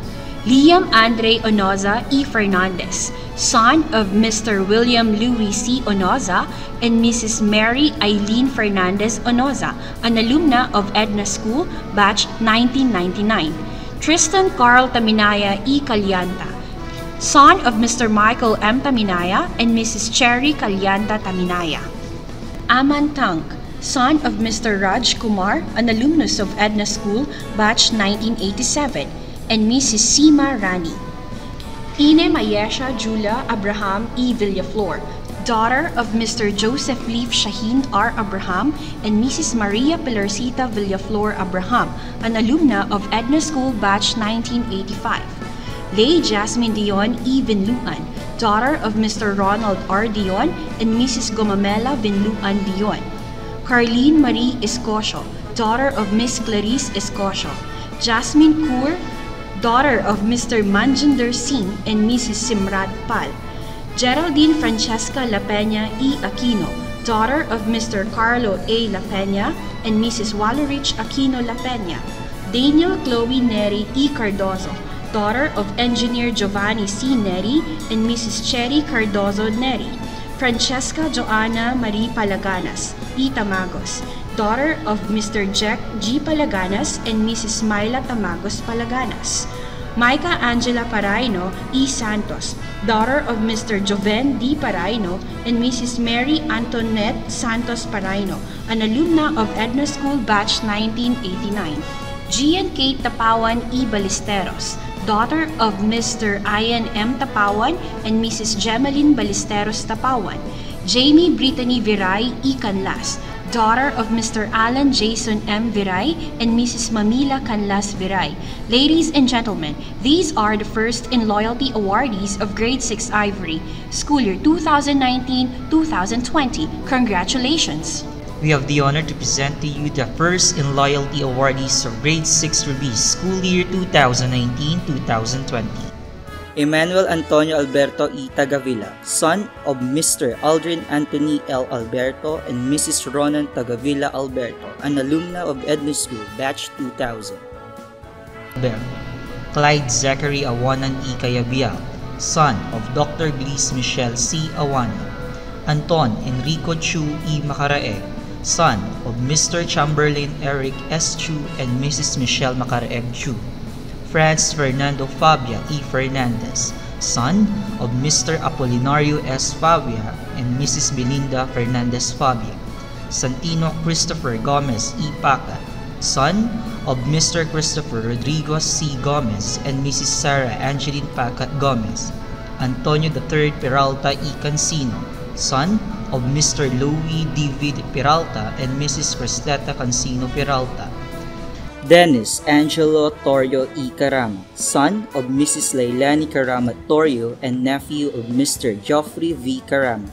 Liam Andre Onoza E. Fernandez, son of Mr. William Louis C. Onoza and Mrs. Mary Eileen Fernandez Onoza, an alumna of Edna School Batch 1999. Tristan Carl Taminaya E. Calyanta, son of Mr. Michael M. Taminaya and Mrs. Cherry Calyanta Taminaya. Aman Tank, son of Mr. Raj Kumar, an alumnus of Edna School, Batch 1987, and Mrs. Sima Rani. Ine Mayesha Julia Abraham E. Villaflor, daughter of Mr. Joseph Leaf Shaheen R. Abraham and Mrs. Maria Pilarcita Villaflor Abraham, an alumna of Edna School, Batch 1985. Lay Jasmine Dion E. Vinluan, daughter of Mr. Ronald R. Dion and Mrs. Gomamela Vinluan Dion. Carlene Marie Escocio, daughter of Miss Clarice Escocio. Jasmine Kaur, daughter of Mr. Manjinder Singh and Mrs. Simrat Pal. Geraldine Francesca La Peña E. Aquino, daughter of Mr. Carlo A. La Peña and Mrs. Walerich Aquino La Peña. Daniel Chloe Neri E. Cardozo, daughter of Engineer Giovanni C. Neri and Mrs. Cherry Cardozo Neri. Francesca Joanna Marie Palaganas E. Tamagos, daughter of Mr. Jack G. Palaganas and Mrs. Myla Tamagos Palaganas. Micah Angela Paraino E. Santos, daughter of Mr. Joven D. Paraino and Mrs. Mary Antoinette Santos Paraino, an alumna of Edna School Batch 1989. G. and Kate Tapawan E. Ballesteros, daughter of Mr. Ian M. Tapawan and Mrs. Gemaline Ballesteros Tapawan. Jamie Brittany Viray E. Canlas, daughter of Mr. Alan Jason M. Viray and Mrs. Mamila Canlas Viray. Ladies and gentlemen, these are the first in loyalty awardees of Grade 6 Ivory, school year 2019-2020. Congratulations! We have the honor to present to you the first in loyalty awardees of Grade 6 Ruby, school year 2019-2020. Emmanuel Antonio Alberto E. Tagavila, son of Mr. Aldrin Anthony L. Alberto and Mrs. Ronan Tagavila Alberto, an alumna of Edna School, Batch 2000. Alberto. Clyde Zachary Awanan E. Cayabial, son of Dr. Glees Michelle C. Awanan. Anton Enrico Chu E. Macaraeg, son of Mr. Chamberlain Eric S. Chu and Mrs. Michelle Macaraeg Chu. Franz Fernando Fabia E. Fernandez, son of Mr. Apolinario S. Fabia and Mrs. Belinda Fernandez Fabia. Santino Christopher Gomez E. Paca, son of Mr. Christopher Rodrigo C. Gomez and Mrs. Sarah Angeline Pacat Gomez. Antonio III Peralta E. Cancino, son of Mr. Louis David Peralta and Mrs. Cristeta Cancino Peralta. Dennis Angelo Torrio E. Carama, son of Mrs. Leilani Carama Torrio and nephew of Mr. Geoffrey V. Carama.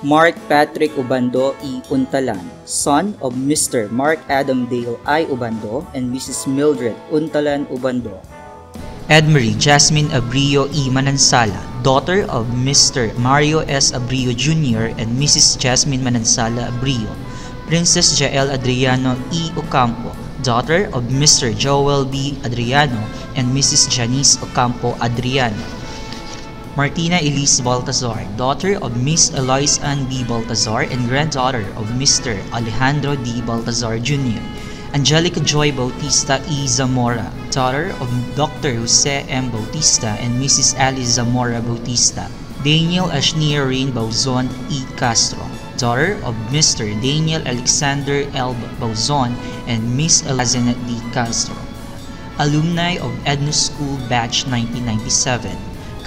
Mark Patrick Ubando E. Untalan, son of Mr. Mark Adam Dale I. Ubando and Mrs. Mildred Untalan Ubando. Edmarie Jasmine Abrio E. Manansala, daughter of Mr. Mario S. Abrio Jr. and Mrs. Jasmine Manansala Abrio. Princess Jael Adriano E. Ocampo, daughter of Mr. Joel B. Adriano and Mrs. Janice Ocampo Adriano. Martina Elise Baltazar, daughter of Miss Eloise Ann B. Baltazar and granddaughter of Mr. Alejandro D. Baltazar Jr. Angelica Joy Bautista E. Zamora, daughter of Dr. Jose M. Bautista and Mrs. Alice Zamora Bautista. Daniel Ashnia Rain Bauzon E. Castro, daughter of Mr. Daniel Alexander L. Bauzon and Miss Elizabeth D. Castro. Alumni of Edna School Batch 1997.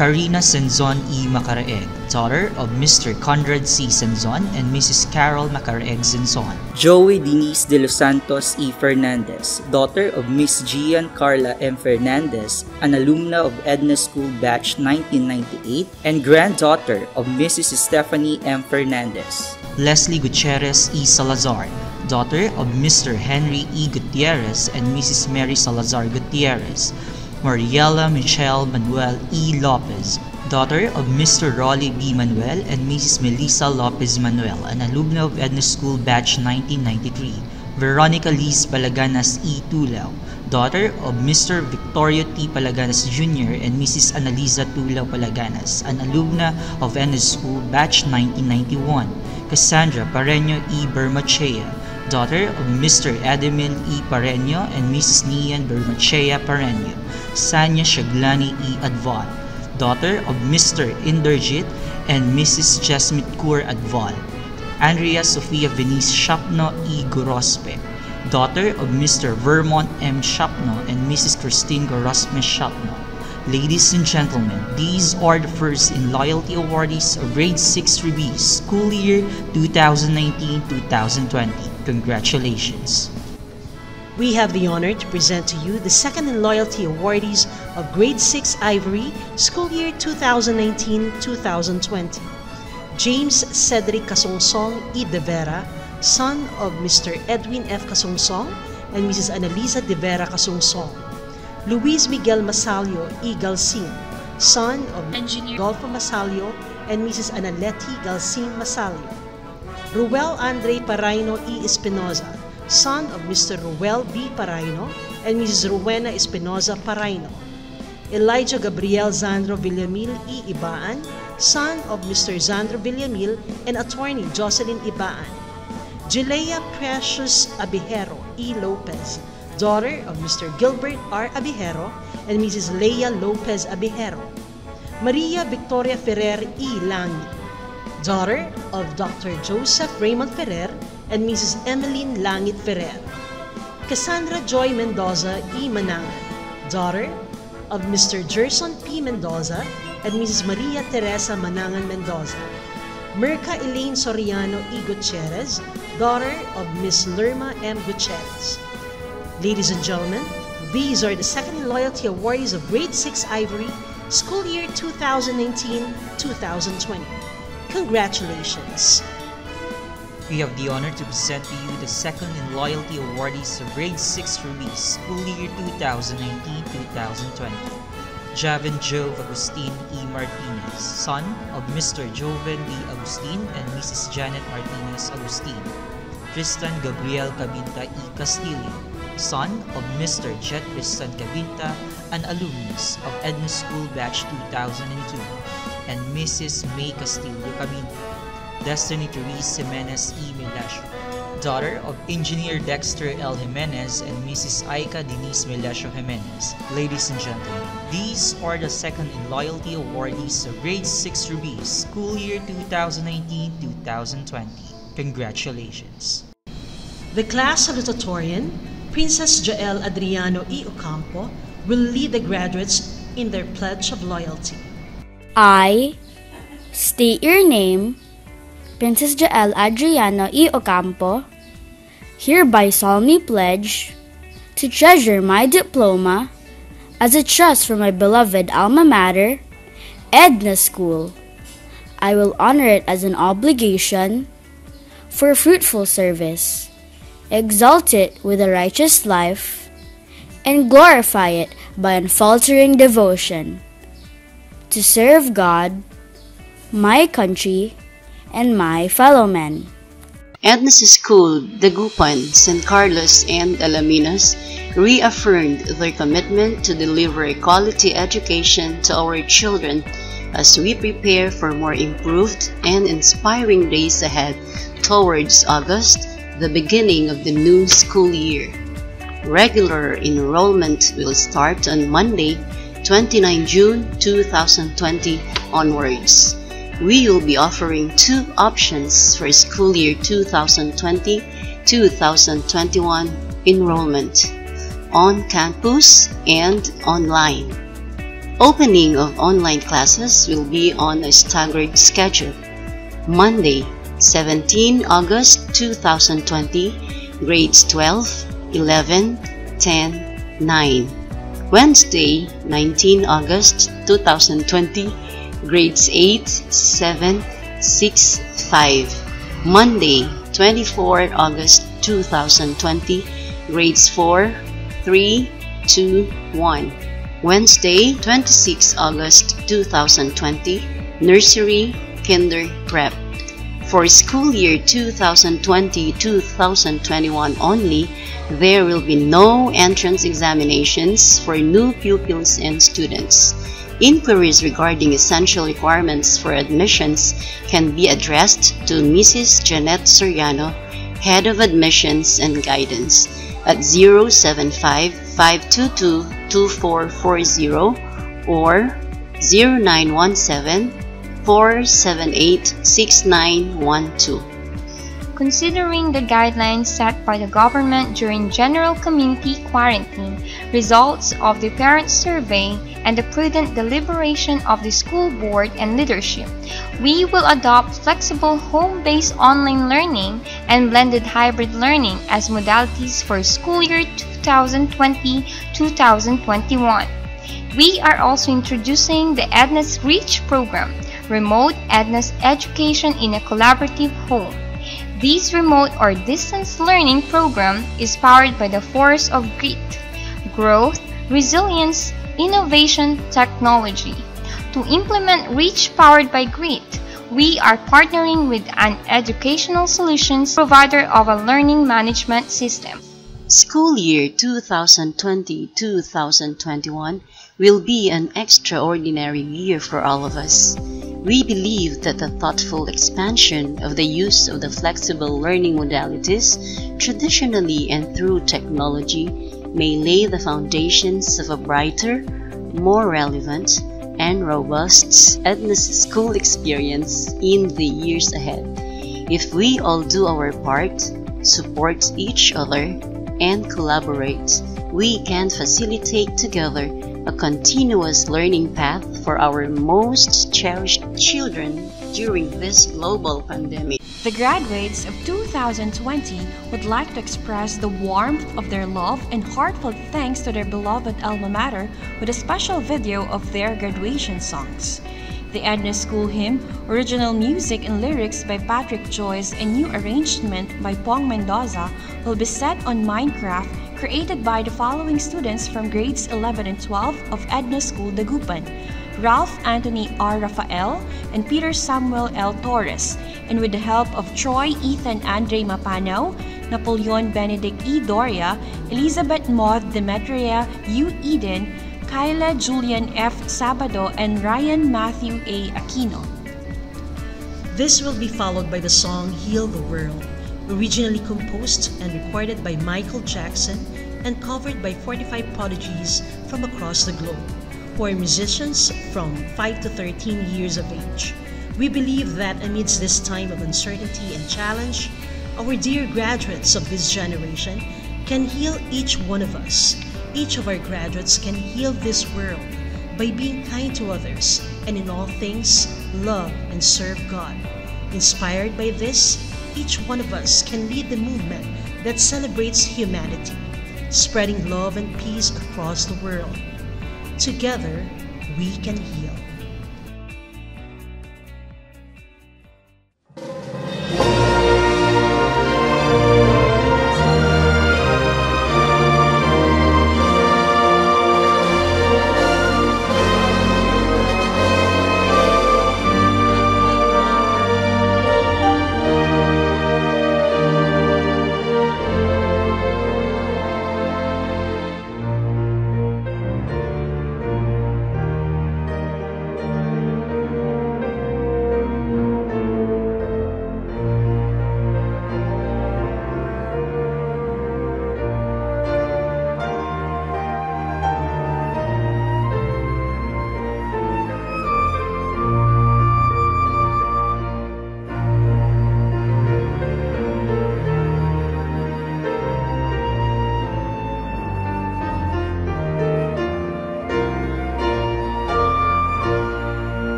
Karina Senzon E. Macaraeg, daughter of Mr. Conrad C. Senzon and Mrs. Carol Macaraeg Senzon. Joey Denise de los Santos E. Fernandez, daughter of Miss Gian Carla M. Fernandez, an alumna of Edna School Batch 1998 and granddaughter of Mrs. Stephanie M. Fernandez. Leslie Gutierrez E. Salazar, daughter of Mr. Henry E. Gutierrez and Mrs. Mary Salazar Gutierrez. Mariela Michelle Manuel E. Lopez, daughter of Mr. Rolly B. Manuel and Mrs. Melissa Lopez Manuel, an alumna of Edna School Batch 1993. Veronica Liz Palaganas E. Tulao, daughter of Mr. Victorio T. Palaganas Jr. and Mrs. Annalisa Tulao Palaganas, an alumna of Edna School Batch 1991. Cassandra Pareño E. Bermachea, daughter of Mr. Edemil E. Pareño and Mrs. Nian Bermachea Pareño. Sanya Shaglani E. Adval, daughter of Mr. Inderjit and Mrs. Jasmine Kur Adval. Andrea Sofia Venice Shapno E. Gorospe, daughter of Mr. Vermont M. Shapno and Mrs. Christine Gorospe Shapno. Ladies and gentlemen, these are the first in loyalty awardees of Grade 6 Ruby School Year 2019-2020. Congratulations! We have the honor to present to you the second in loyalty awardees of Grade 6 Ivory School Year 2019-2020. James Cedric Casonsong E. De Vera, son of Mr. Edwin F. Casonsong and Mrs. Annalisa De Vera Casonsong. Luis Miguel Masalio E. Galcin, son of Engineer Golfo Masalio and Mrs. Analeti Galcin Masalio. Ruel Andre Paraino E. Espinoza, son of Mr. Ruel B. Paraino and Mrs. Rowena Espinoza Paraino. Elijah Gabriel Zandro Villamil E. Ibaan, son of Mr. Zandro Villamil and attorney Jocelyn Ibaan. Gilea Precious Abihero E. Lopez, daughter of Mr. Gilbert R. Abihero and Mrs. Leia Lopez Abihero. Maria Victoria Ferrer E. Langi, daughter of Dr. Joseph Raymond Ferrer and Mrs. Emmeline Langit Ferrer. Cassandra Joy Mendoza E. Manangan, daughter of Mr. Gerson P. Mendoza and Mrs. Maria Teresa Manangan Mendoza. Mirka Elaine Soriano E. Gutierrez, daughter of Miss Lerma M. Gutierrez. Ladies and gentlemen, these are the second in loyalty awardees of Grade 6 Ivory School Year 2019-2020. Congratulations! We have the honor to present to you the second in loyalty awardees of Grade 6 Ruby School Year 2019-2020. Javen Jove Agustin E. Martinez, son of Mr. Joven D. Agustin and Mrs. Janet Martinez Agustin. Tristan Gabriel Cabinta E. Castillo, son of Mr. Jet Tristan Cabinta, an alumnus of Edna School Batch 2002, and Mrs. May Castillo Cabinta. Destiny Therese Jimenez E. Milasio, daughter of Engineer Dexter L. Jimenez and Mrs. Aika Denise Milasio Jimenez. Ladies and gentlemen, these are the second in loyalty awardees of Grade 6 Ruby School Year 2019-2020. Congratulations! The class salutatorian, Princess Jael Adriano E. Ocampo, will lead the graduates in their pledge of loyalty. I state your name, Princess Jael Adriano E. Ocampo, hereby solemnly pledge to treasure my diploma as a trust for my beloved alma mater, Edna School. I will honor it as an obligation for fruitful service, exalt it with a righteous life, and glorify it by unfaltering devotion to serve God, my country, and my fellow men. Edna's School, Dagupan, San Carlos, and Alaminos reaffirmed their commitment to deliver a quality education to our children as we prepare for more improved and inspiring days ahead towards August, the beginning of the new school year. Regular enrollment will start on Monday, 29 June 2020 onwards. We will be offering two options for school year 2020-2021 enrollment, on campus and online. Opening of online classes will be on a staggered schedule. Monday, 17 August 2020, grades 12, 11, 10, 9. Wednesday, 19 August 2020, grades 8, 7, 6, 5. Monday, 24 August 2020, grades 4, 3, 2, 1. Wednesday, 26 August 2020, nursery, kinder, prep. For school year 2020-2021 only, there will be no entrance examinations for new pupils and students. Inquiries regarding essential requirements for admissions can be addressed to Mrs. Janet Soriano, Head of Admissions and Guidance, at 075-522-2440 or 0917-478-6912. Considering the guidelines set by the government during general community quarantine, results of the parent survey, and the prudent deliberation of the school board and leadership, we will adopt flexible home-based online learning and blended hybrid learning as modalities for school year 2020-2021. We are also introducing the EDNA's REACH program, Remote EDNA's Education in a Collaborative Home. This remote or distance learning program is powered by the force of GREAT, growth, resilience, innovation, technology. To implement REACH powered by GREAT, we are partnering with an educational solutions provider of a learning management system. School year 2020-2021 will be an extraordinary year for all of us. We believe that the thoughtful expansion of the use of the flexible learning modalities, traditionally and through technology, may lay the foundations of a brighter, more relevant, and robust EDNA's school experience in the years ahead. If we all do our part, support each other, and collaborate, we can facilitate together a continuous learning path for our most cherished children during this global pandemic. The graduates of 2020 would like to express the warmth of their love and heartfelt thanks to their beloved alma mater with a special video of their graduation songs. The EDNA School Hymn, original music and lyrics by Patrick Joyce and new arrangement by Pong Mendoza, will be set on Minecraft, created by the following students from grades 11 and 12 of EDNA School Dagupan: Ralph Anthony R. Rafael and Peter Samuel L. Torres, and with the help of Troy Ethan Andre Mapanaw, Napoleon Benedict E. Doria, Elizabeth Maud Demetria U. Eden, Kyla Julian F. Sabado, and Ryan Matthew A. Aquino. This will be followed by the song Heal the World, originally composed and recorded by Michael Jackson and covered by 45 prodigies from across the globe, who are musicians from 5 to 13 years of age. We believe that amidst this time of uncertainty and challenge, our dear graduates of this generation can heal each one of us. Each of our graduates can heal this world by being kind to others and in all things love and serve God. Inspired by this, each one of us can lead the movement that celebrates humanity, spreading love and peace across the world. Together, we can heal.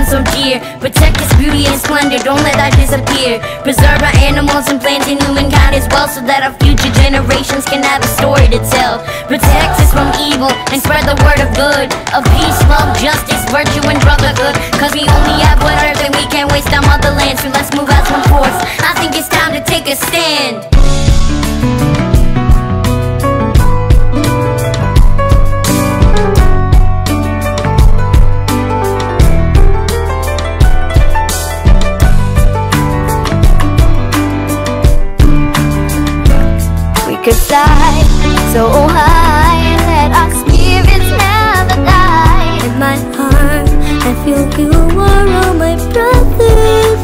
so dear. Protect its beauty and splendor, don't let that disappear. Preserve our animals and plants and humankind as well, so that our future generations can have a story to tell. Protect us from evil and spread the word of good, of peace, love, justice, virtue, and brotherhood. Cause we only have one earth and we can't waste our motherland, so let's move as one force. I think it's time to take a stand. Could fly so high and let our spirits never die. In my heart, I feel you are all my brothers.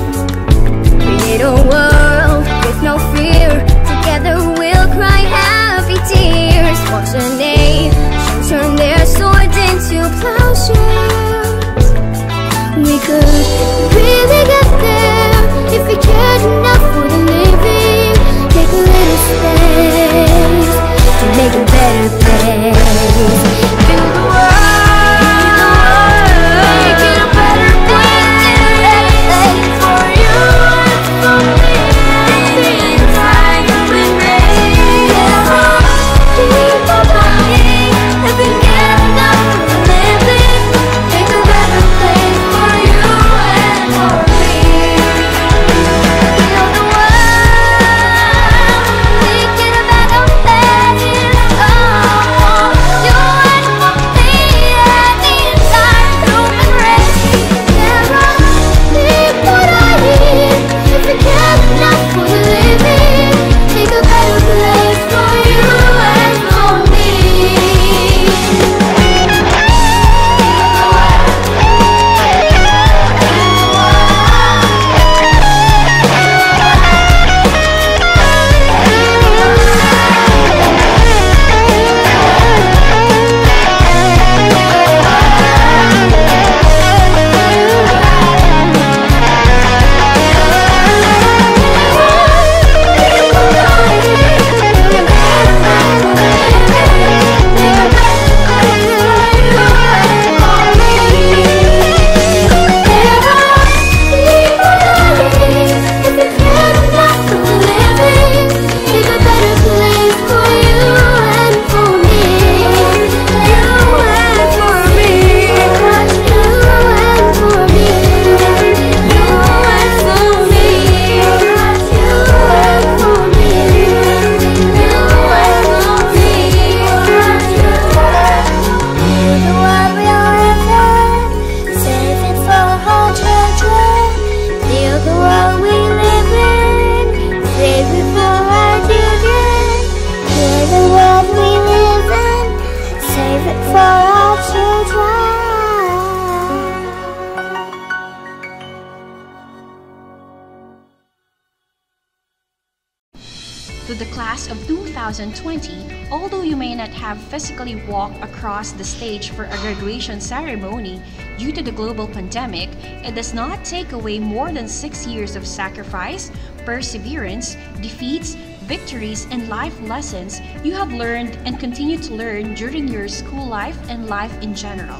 Create a world with no fear. Together we'll cry happy tears. Watch the nations turn their swords into plowshares. We could really get there if we cared enough for the living. Take a little space to make a better place. Build the world, make it a better place for you and for me. The time we made, people dying, have been getting up for living. Make a better place for you and for me. Build the world. To the class of 2020, although you may not have physically walked across the stage for a graduation ceremony due to the global pandemic, it does not take away more than 6 years of sacrifice, perseverance, defeats, victories, and life lessons you have learned and continue to learn during your school life and life in general.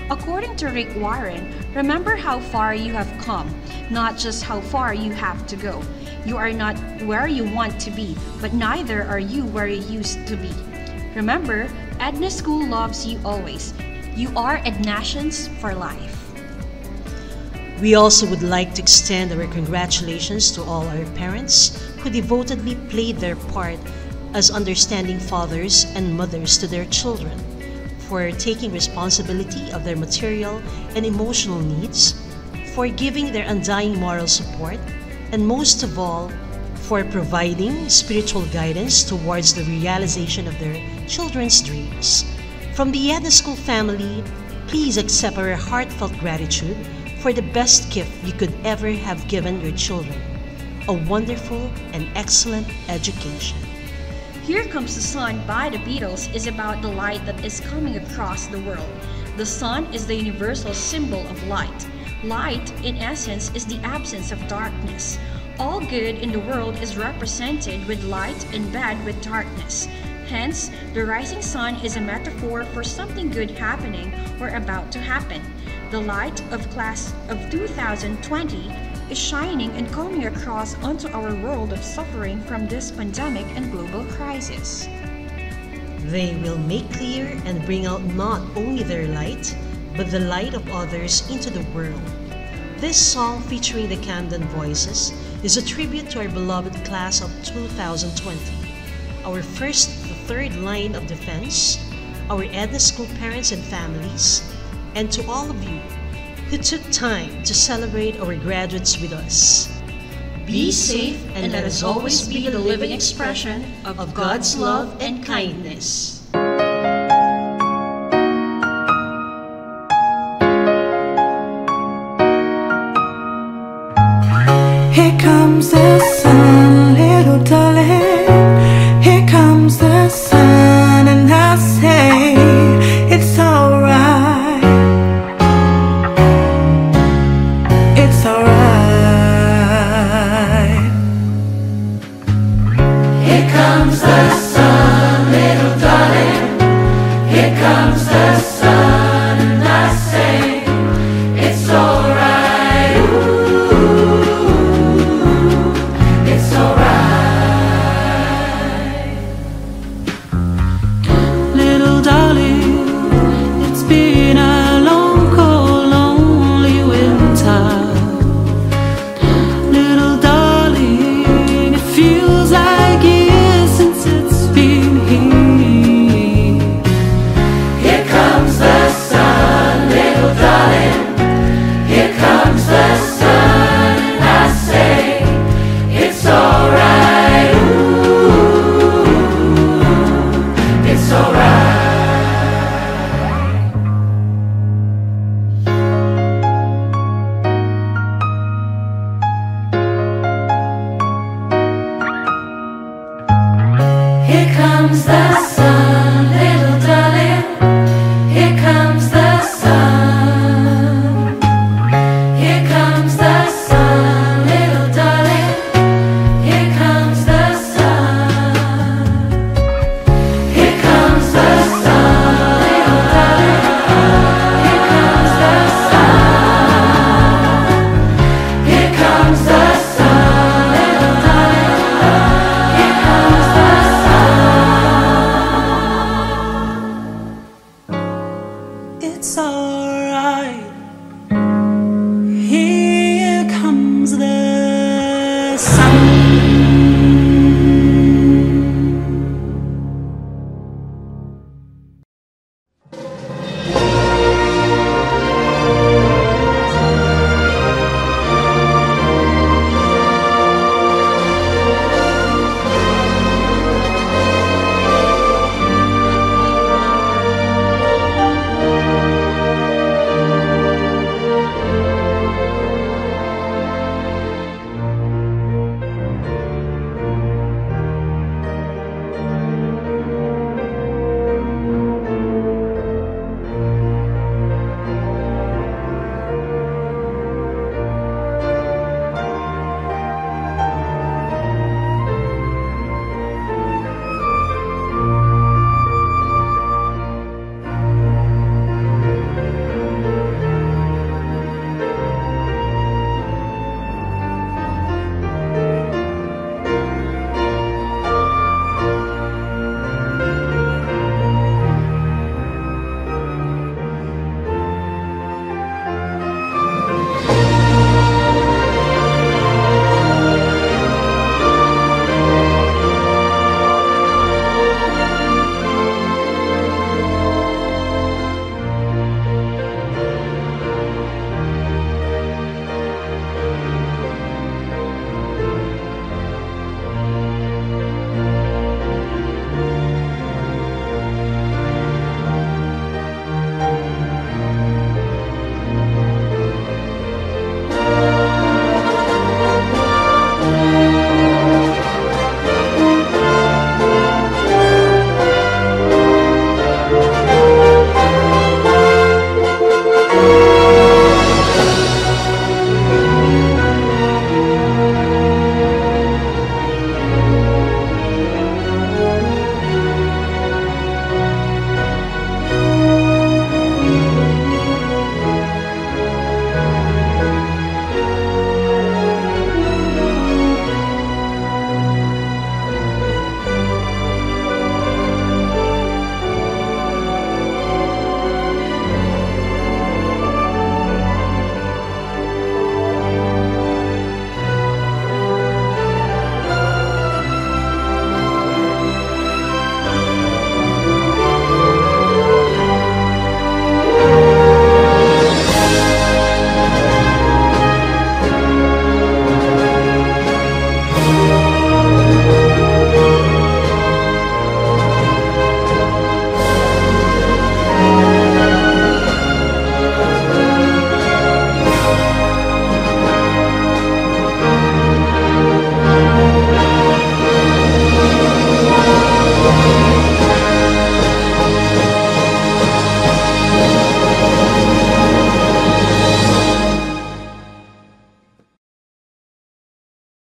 According to Rick Warren, remember how far you have come, not just how far you have to go. You are not where you want to be, but neither are you where you used to be. Remember, Edna School loves you always. You are Ednasians for life. We also would like to extend our congratulations to all our parents who devotedly played their part as understanding fathers and mothers to their children, for taking responsibility of their material and emotional needs, for giving their undying moral support, and most of all, for providing spiritual guidance towards the realization of their children's dreams. From the Edna School family, please accept our heartfelt gratitude for the best gift you could ever have given your children, a wonderful and excellent education. Here Comes the Sun by the Beatles is about the light that is coming across the world. The sun is the universal symbol of light. Light, in essence, is the absence of darkness. All good in the world is represented with light and bad with darkness. Hence, the rising sun is a metaphor for something good happening or about to happen. The light of class of 2020 is shining and coming across onto our world of suffering from this pandemic and global crisis. They will make clear and bring out not only their light, but the light of others into the world. This song featuring the Camden Voices is a tribute to our beloved class of 2020, our first to third line of defense, our Edna School parents and families, and to all of you who took time to celebrate our graduates with us. Be safe and let us always be the living expression of God's love and kindness. Here comes the sun.